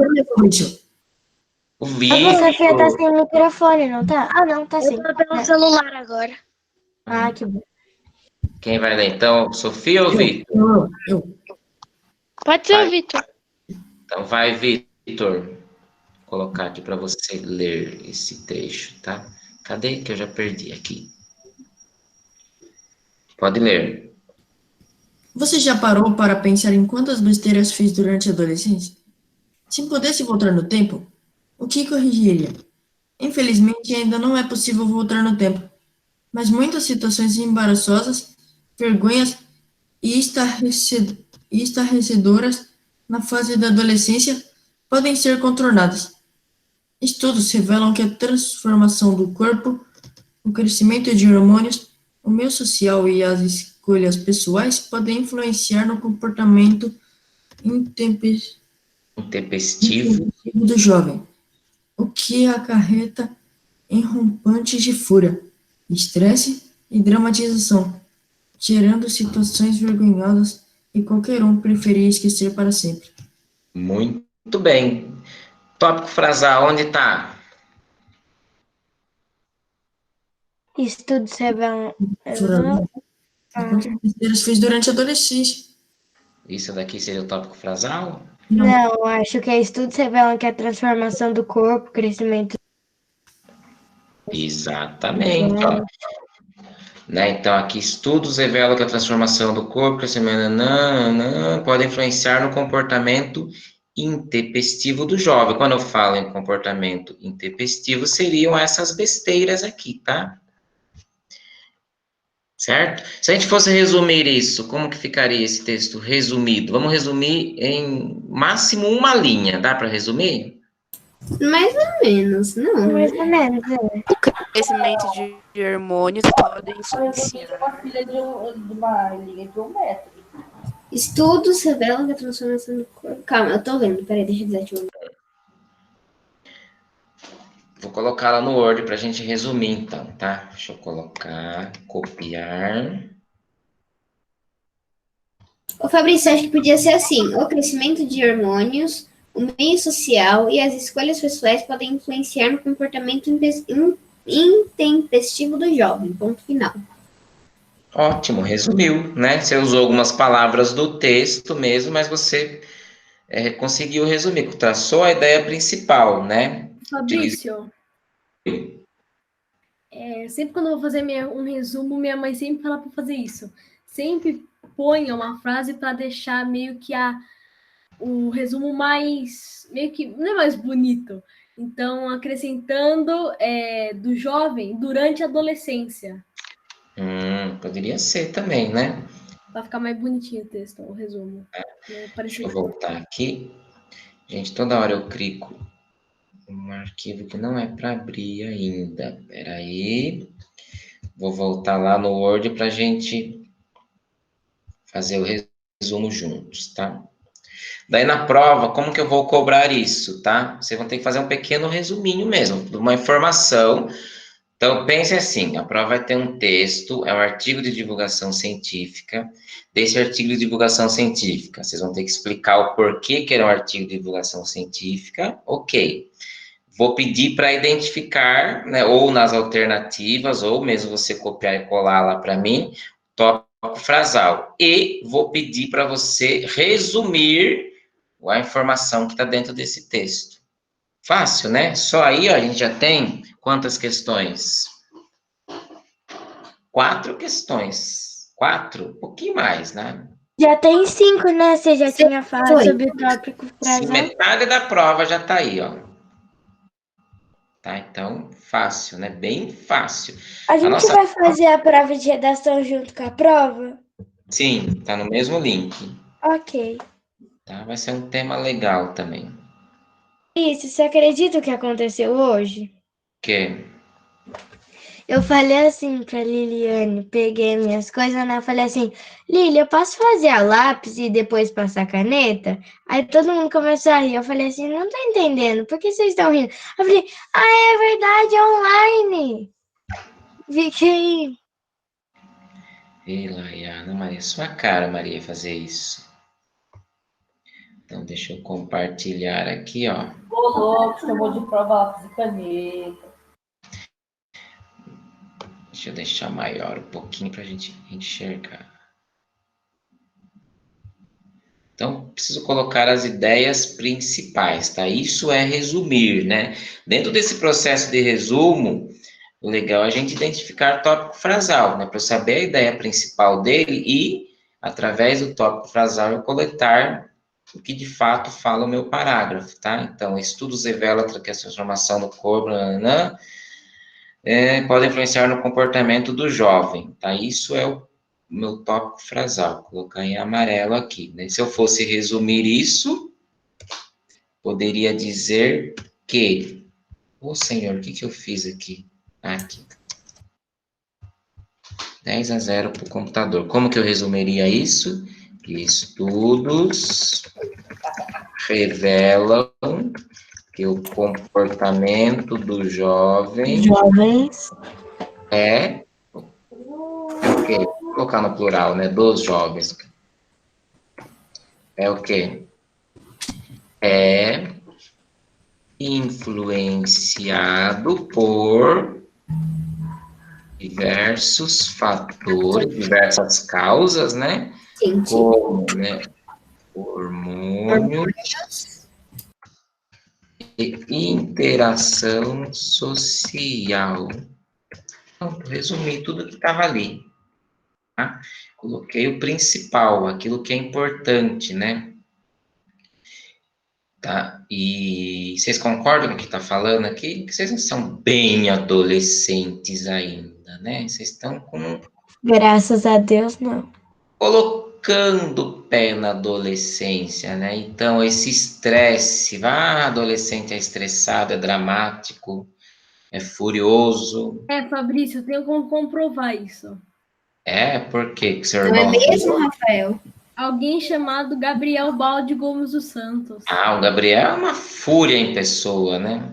A Vitor. Sofia tá sem microfone, não tá? Ah, não, tá sim. Eu tô pelo celular agora. Ah, que bom. Quem vai ler? Então, Sofia ou Vitor? Pode ser o Vitor. Então vai, Vitor. Vou colocar aqui para você ler esse trecho, tá? Cadê que eu já perdi aqui? Pode ler. Você já parou para pensar em quantas besteiras fez durante a adolescência? Se pudesse voltar no tempo, o que corrigiria? Infelizmente, ainda não é possível voltar no tempo, mas muitas situações embaraçosas, vergonhas e estarrecedoras na fase da adolescência podem ser contornadas. Estudos revelam que a transformação do corpo, o crescimento de hormônios, o meio social e as escolhas pessoais podem influenciar no comportamento Intempestivo do jovem, o que acarreta em rompantes de fúria, estresse e dramatização, gerando situações vergonhosas e qualquer um preferir esquecer para sempre. Muito bem. Tópico frasal, onde está? Estudos revelam. Quantas besteiras fez durante a adolescência? Isso daqui seria o tópico frasal? Não, acho que estudos revelam que a transformação do corpo, crescimento. Exatamente, ó. Né? Então, aqui, estudos revelam que a transformação do corpo, crescimento, pode influenciar no comportamento intempestivo do jovem. Quando eu falo em comportamento intempestivo, seriam essas besteiras aqui, tá? Certo? Se a gente fosse resumir isso, como que ficaria esse texto resumido? Vamos resumir em máximo uma linha, dá para resumir? Mais ou menos, não. Mais ou menos, é. O crescimento de hormônios podem influenciar. Estudos revelam que a transformação do corpo... Calma, eu tô lendo, peraí, deixa eu desativar. Vou colocar lá no Word para a gente resumir, então, tá? Deixa eu colocar, copiar. Ô, Fabrício, acho que podia ser assim: o crescimento de hormônios, o meio social e as escolhas pessoais podem influenciar no comportamento intempestivo do jovem. Ponto final. Ótimo, resumiu, né? Você usou algumas palavras do texto mesmo, mas você conseguiu resumir, traçou a ideia principal, né? Fabrício, sempre quando eu vou fazer um resumo, minha mãe sempre fala para fazer isso. Sempre ponha uma frase para deixar meio que o resumo mais, meio que, não é mais bonito. Então, acrescentando do jovem durante a adolescência. Poderia ser também, né? Vai ficar mais bonitinho o texto, o resumo. Deixa eu voltar aqui. Gente, toda hora eu clico um arquivo que não é para abrir ainda. Espera aí. Vou voltar lá no Word para a gente fazer o resumo juntos, tá? Daí na prova, como que eu vou cobrar isso, tá? Vocês vão ter que fazer um pequeno resuminho mesmo, de uma informação. Então, pense assim, a prova vai ter um texto, é um artigo de divulgação científica. Desse artigo de divulgação científica, vocês vão ter que explicar o porquê que era um artigo de divulgação científica. Ok. Vou pedir para identificar, né, ou nas alternativas, ou mesmo você copiar e colar lá para mim, tópico frasal. E vou pedir para você resumir a informação que está dentro desse texto. Fácil, né? Só aí, ó, a gente já tem quantas questões? 4 questões. 4? Um pouquinho mais, né? Já tem 5, né? Você já tinha falado sobre o tópico frasal. Metade da prova já tá aí, ó. Tá? Então, fácil, né? Bem fácil. A gente vai fazer a prova de redação junto com a prova? Sim, tá no mesmo link. Ok. Tá? Vai ser um tema legal também. Isso, você acredita o que aconteceu hoje? O quê? Eu falei assim pra Liliane, peguei minhas coisas, né? Eu falei assim, Lili, eu posso fazer a lápis e depois passar a caneta? Aí todo mundo começou a rir. Eu falei assim, não tô entendendo, por que vocês estão rindo? Eu falei, é verdade, é online. Fiquei. Ei, Laiana, Maria, sua cara, Maria, fazer isso. Então, deixa eu compartilhar aqui, ó. Ô, louco, chamou de prova lápis e caneta. Deixa eu deixar maior um pouquinho para a gente enxergar. Então, preciso colocar as ideias principais, tá? Isso é resumir, né? Dentro desse processo de resumo, o legal é a gente identificar o tópico frasal, né? Para eu saber a ideia principal dele e, através do tópico frasal, eu coletar o que de fato fala o meu parágrafo, tá? Então, estudos revelam que a transformação do corpo pode influenciar no comportamento do jovem, tá? Isso é o meu tópico frasal, vou colocar em amarelo aqui, né? Se eu fosse resumir isso, poderia dizer que... Ô, senhor, o que eu fiz aqui? Aqui. 10-0 para o computador. Como que eu resumiria isso? Que estudos revelam que o comportamento do jovem é o quê? Vou colocar no plural, né? Dos jovens. É o quê? É influenciado por diversos fatores, diversas causas, né? Científico. Como, né? Hormônios e interação social. Então, resumi tudo que estava ali. Tá? Coloquei o principal, aquilo que é importante, né? Tá? E vocês concordam com o que está falando aqui? Que vocês não são bem adolescentes ainda, né? Vocês estão Graças a Deus, não. colocando o pé na adolescência, né? Então, esse estresse, adolescente é estressado, é dramático, é furioso. Fabrício, eu tenho como comprovar isso. Por quê que seu Não é irmão... mesmo, Rafael? Alguém chamado Gabriel Balde Gomes dos Santos. O Gabriel é uma fúria em pessoa, né?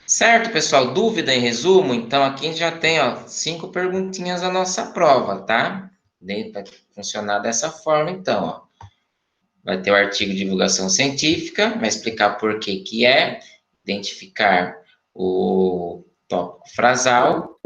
Certo, pessoal? Dúvida em resumo? Então, aqui a gente já tem, 5 perguntinhas da nossa prova, tá? Vai funcionar dessa forma, então, ó. Vai ter o artigo de divulgação científica, vai explicar por que que é, identificar o tópico frasal,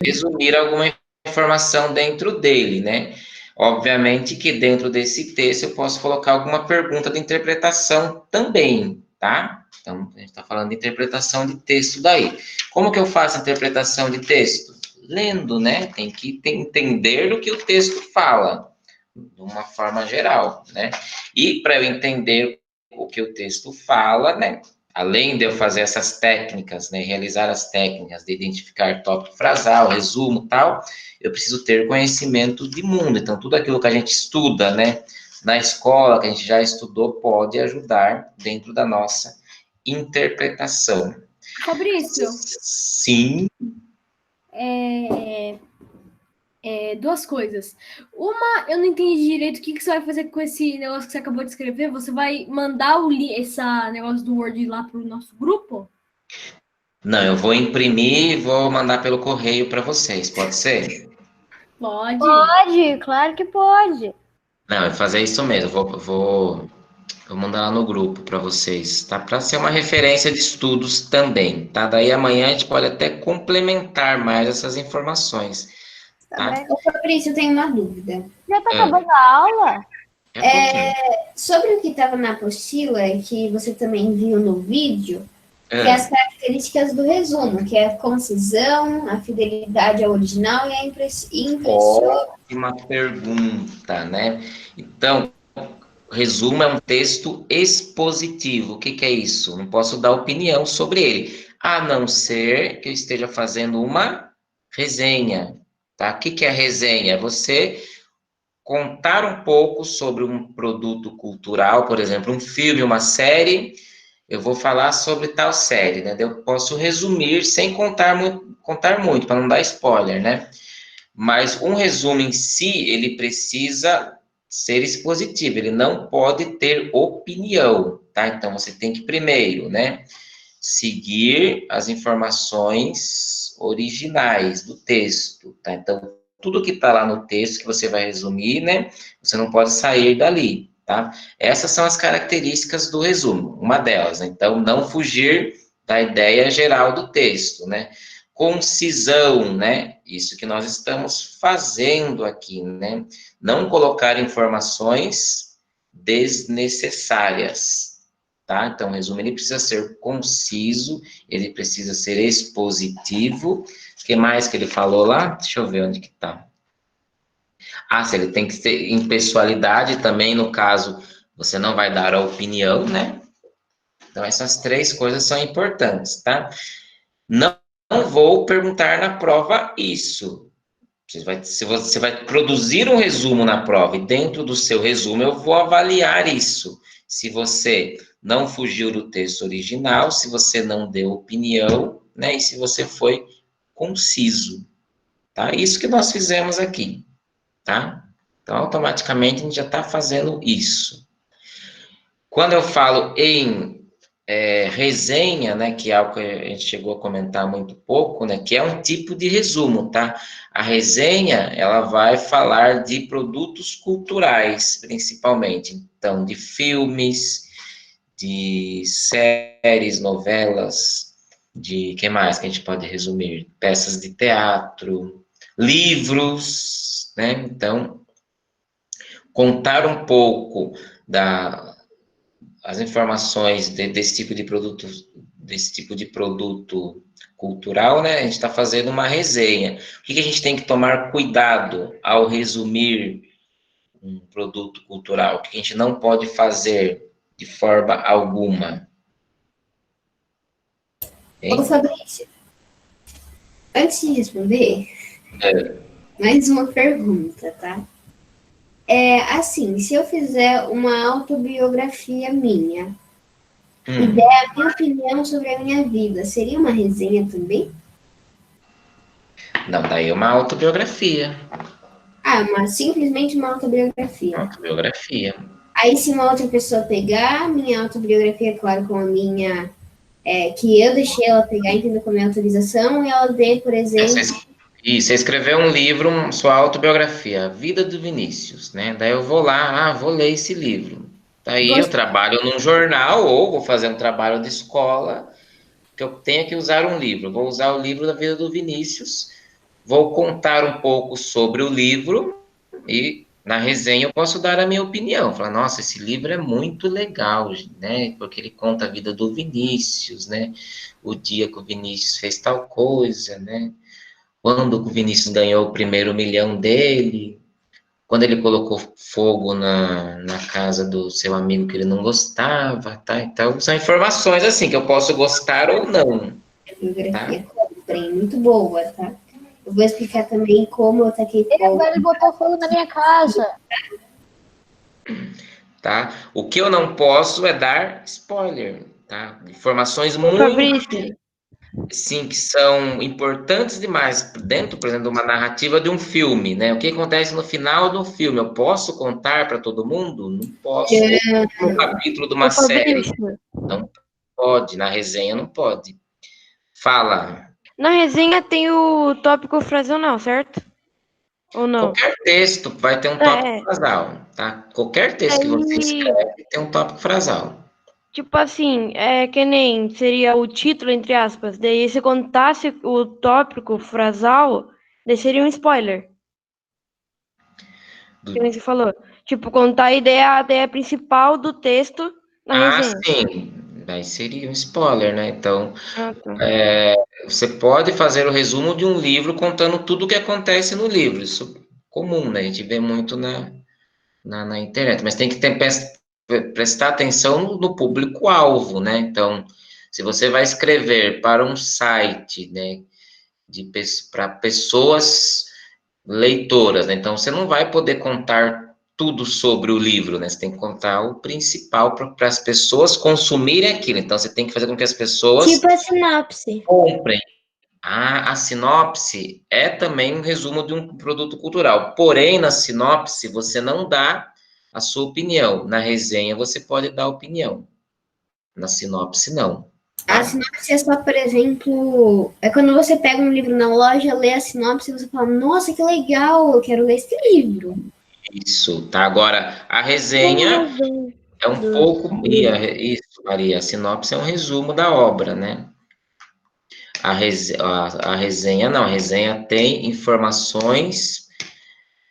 resumir alguma informação dentro dele, né? Obviamente que dentro desse texto eu posso colocar alguma pergunta de interpretação também, tá? Então, a gente está falando de interpretação de texto daí. Como que eu faço a interpretação de texto? Lendo, né? Tem que entender o que o texto fala, de uma forma geral, né? E para eu entender o que o texto fala, né? Além de eu fazer essas técnicas, né? Realizar as técnicas de identificar tópico frasal, resumo, tal, eu preciso ter conhecimento de mundo. Então, tudo aquilo que a gente estuda, né? Na escola, que a gente já estudou, pode ajudar dentro da nossa interpretação. Fabrício. Sim. Duas coisas. Uma, eu não entendi direito o que você vai fazer com esse negócio que você acabou de escrever. Você vai mandar esse negócio do Word lá para o nosso grupo? Não, eu vou imprimir e vou mandar pelo correio para vocês, pode ser? Pode. Pode, claro que pode. Não, eu vou fazer isso mesmo, vou mandar lá no grupo para vocês, tá? Para ser uma referência de estudos também, tá? Daí amanhã a gente pode até complementar mais essas informações, tá? Ô, Fabrício, eu tenho uma dúvida. Já tá acabando a aula? Sobre o que estava na apostila, que você também viu no vídeo, que é as características do resumo, que é a concisão, a fidelidade ao original e a impressão. Ótima pergunta, né? Então, resumo é um texto expositivo. O que que é isso? Não posso dar opinião sobre ele, a não ser que eu esteja fazendo uma resenha, tá? O que que é resenha? É você contar um pouco sobre um produto cultural, por exemplo, um filme, uma série. Eu vou falar sobre tal série, né? Eu posso resumir sem contar muito, para não dar spoiler, né? Mas um resumo em si, ele precisa ser expositivo, ele não pode ter opinião, tá? Então, você tem que primeiro, né, seguir as informações originais do texto, tá? Então, tudo que está lá no texto que você vai resumir, né, você não pode sair dali, tá? Essas são as características do resumo, uma delas, né? Então, não fugir da ideia geral do texto, né? Concisão, né? Isso que nós estamos fazendo aqui, né? Não colocar informações desnecessárias, tá? Então, o resumo, ele precisa ser conciso, ele precisa ser expositivo. O que mais que ele falou lá? Deixa eu ver onde que tá. Se ele tem que ter impessoalidade também, no caso, você não vai dar a opinião, né? Então, essas 3 coisas são importantes, tá? Não vou perguntar na prova isso. Se você vai produzir um resumo na prova e dentro do seu resumo eu vou avaliar isso. Se você não fugiu do texto original, se você não deu opinião, né? E se você foi conciso, tá? Isso que nós fizemos aqui, tá? Então, automaticamente a gente já está fazendo isso. Quando eu falo em resenha, né, que é algo que a gente chegou a comentar muito pouco, né, que é um tipo de resumo, tá? A resenha, ela vai falar de produtos culturais, principalmente, então, de filmes, de séries, novelas, de, que mais que a gente pode resumir? Peças de teatro, livros, né? Então, contar um pouco as informações desse tipo de produto cultural, né? A gente está fazendo uma resenha. O que a gente tem que tomar cuidado ao resumir um produto cultural? O que a gente não pode fazer de forma alguma? Ô, Hein? Fabrício, antes de responder, mais uma pergunta, tá? Assim, se eu fizer uma autobiografia minha e der a minha opinião sobre a minha vida, seria uma resenha também? Não, daí é uma autobiografia. Simplesmente uma autobiografia. Uma autobiografia. Aí, se uma outra pessoa pegar minha autobiografia, claro, com a minha, que eu deixei ela pegar, entendeu, com a minha autorização, e ela dê, por exemplo. Isso, você escreveu um livro, sua autobiografia, A Vida do Vinícius, né? Daí eu vou lá, vou ler esse livro. Daí eu trabalho num jornal ou vou fazer um trabalho de escola que eu tenha que usar um livro. Vou usar o livro da Vida do Vinícius, vou contar um pouco sobre o livro e na resenha eu posso dar a minha opinião. Falar, nossa, esse livro é muito legal, né? Porque ele conta a vida do Vinícius, né? O dia que o Vinícius fez tal coisa, né? Quando o Vinícius ganhou o primeiro milhão dele, quando ele colocou fogo na casa do seu amigo que ele não gostava, tá? Então, são informações assim que eu posso gostar ou não. Biografia, comprei, muito boa, tá? Eu vou explicar também como eu taquei fogo. Agora ele botou fogo na minha casa. Tá? O que eu não posso é dar spoiler, tá? Informações muito... Fabrício, Sim, que são importantes demais dentro, por exemplo, de uma narrativa de um filme, né? O que acontece no final do filme? Eu posso contar para todo mundo? Não posso. Ou no capítulo de uma série? Não pode. Na resenha não pode. Fala. na resenha tem o tópico frasional, certo? Ou não? Qualquer texto vai ter um tópico frasal, tá? Qualquer texto que você escreve tem um tópico frasal. Tipo assim, que nem seria o título, entre aspas. Daí, se contasse o tópico frasal, daí seria um spoiler. Que nem você falou. Tipo, contar a ideia principal do texto na resenha. Sim. Daí seria um spoiler, né? Então, tá. você pode fazer o resumo de um livro contando tudo o que acontece no livro. Isso é comum, né? A gente vê muito na internet. Mas tem que prestar atenção no público-alvo, né? Então, se você vai escrever para um site, né? Para pessoas leitoras, né? Então, você não vai poder contar tudo sobre o livro, né? Você tem que contar o principal para as pessoas consumirem aquilo. Então, você tem que fazer com que as pessoas Tipo a sinopse. comprem. A sinopse é também um resumo de um produto cultural. Porém, na sinopse, você não dá a sua opinião. Na resenha, você pode dar opinião. Na sinopse, não. A sinopse é só, por exemplo, quando você pega um livro na loja, lê a sinopse e você fala, nossa, que legal, eu quero ler esse livro. Isso, tá? Agora, a resenha é um pouco... Isso, Maria, a sinopse é um resumo da obra, né? A resenha não, a resenha tem informações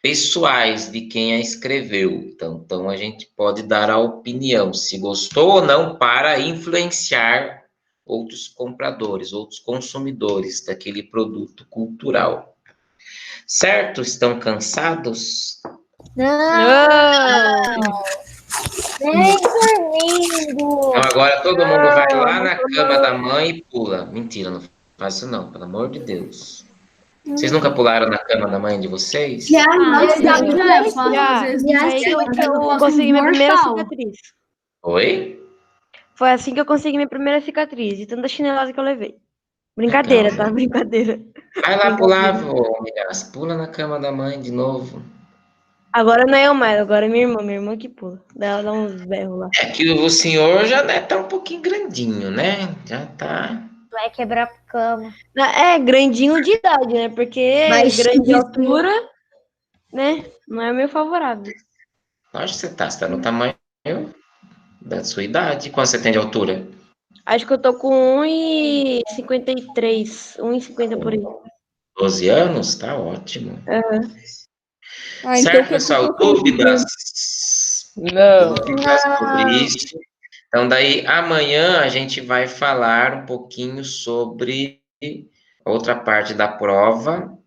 pessoais de quem a escreveu. Então a gente pode dar a opinião, se gostou ou não, para influenciar outros compradores, outros consumidores daquele produto cultural. Certo? Estão cansados? Não! Nem dormindo! Então agora todo mundo vai lá na cama da mãe e pula. Mentira, não faz isso não, pelo amor de Deus. Vocês nunca pularam na cama da mãe de vocês? Já eu consegui minha primeira cicatriz. Oi? Foi assim que eu consegui minha primeira cicatriz, de tanta chinelada que eu levei. Brincadeira, Legal, tá? né? Brincadeira. Vai lá pular, vô, amigas. Pula na cama da mãe de novo. Pula na cama da mãe de vocês. Oi? Foi assim que eu consegui minha primeira cicatriz. De tanta chinelada que eu levei. Brincadeira, tá? Brincadeira. Vai lá pular, vô, amigas. Pula na cama da mãe de novo. Agora não é eu mais, agora é minha irmã que pula. Daí ela dá uns berros lá. É que o senhor já né, tá um pouquinho grandinho, né? Já tá. Vai quebrar a cama. É, grandinho de idade, né? Porque Mas grande de altura, né? Não é meio favorável. Acho que você tá no tamanho da sua idade. Quanto você tem de altura? Acho que eu tô com 1,53, 1,50 por aí. 12 anos? Tá ótimo. Ah, então Certo, quer dizer que pessoal? eu tô Dúvidas? Não. Dúvidas sobre isso? Então, daí, amanhã a gente vai falar um pouquinho sobre outra parte da prova,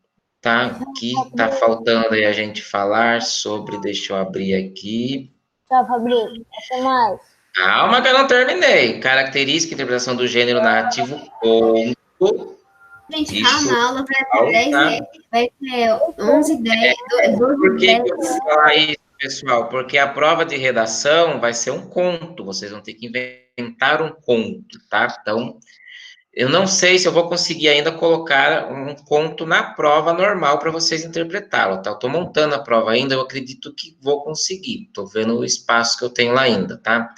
tá? Que tá faltando aí a gente falar sobre, deixa eu abrir aqui. Tchau, Fabrício. Até mais. Calma que eu não terminei. Característica e interpretação do gênero narrativo conto. Gente, Isso calma, a aula vai até 10 vai ter 11 10 12 Por que 10 que eu vou falar isso, pessoal? Porque a prova de redação vai ser um conto. Vocês vão ter que inventar um conto, tá? Então, eu não sei se eu vou conseguir ainda colocar um conto na prova normal para vocês interpretá-lo, tá? Eu tô montando a prova ainda, eu acredito que vou conseguir. Tô vendo o espaço que eu tenho lá ainda, tá?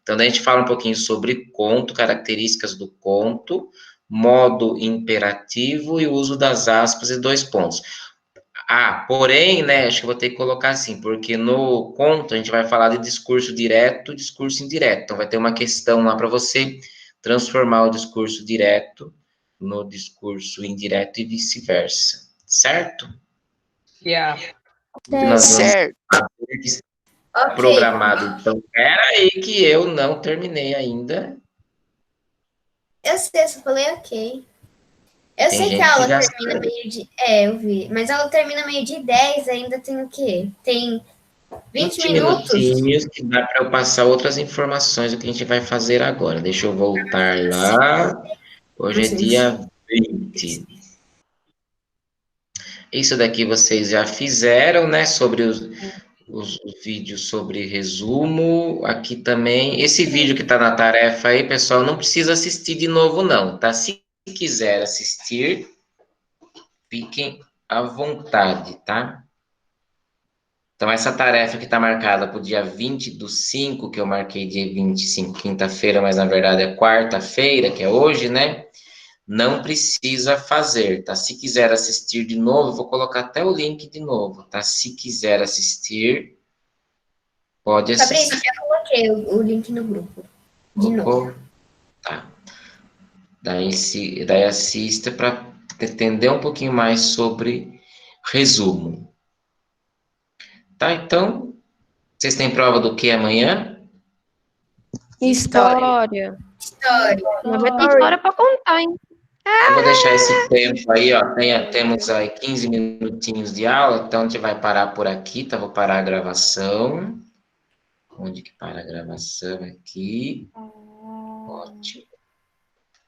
Então, daí a gente fala um pouquinho sobre conto, características do conto, modo imperativo e uso das aspas e 2 pontos. Ah, porém, né, acho que eu vou ter que colocar assim, porque no conto a gente vai falar de discurso direto, discurso indireto. Então, vai ter uma questão lá para você transformar o discurso direto no discurso indireto e vice-versa, certo? Yeah. Que nós vamos Certo. fazer que está Ok. programado. Então, espera aí que eu não terminei ainda. Eu sei, eu só falei ok. Eu Tem sei que gente a que aula já termina sabe. meio-dia. É, eu vi. Mas a aula termina meio-dia e 10, ainda tem o quê? Tem 20 20 minutos? minutinhos que dá para eu passar outras informações do que a gente vai fazer agora. Deixa eu voltar lá. Hoje é dia 20. Isso daqui vocês já fizeram, né? Sobre os vídeos sobre resumo. Aqui também. Esse vídeo que está na tarefa aí, pessoal, não precisa assistir de novo, não, tá? Se quiser assistir, fiquem à vontade, tá? Então, essa tarefa que está marcada para o dia 20/5, que eu marquei dia 25, quinta-feira, mas na verdade é quarta-feira, que é hoje, né? Não precisa fazer, tá? Se quiser assistir de novo, eu vou colocar até o link de novo, tá? Se quiser assistir, pode Fabrício, assistir. já coloquei o link no grupo. De novo. Colocou? Tá. Daí assista para entender um pouquinho mais sobre resumo. Tá? Então, vocês têm prova do que amanhã? História. História. Mas vai ter história pra contar, hein? Eu vou deixar esse tempo aí, ó. Temos aí 15 minutinhos de aula, então a gente vai parar por aqui, tá? Vou parar a gravação. Onde que para a gravação aqui? Ótimo.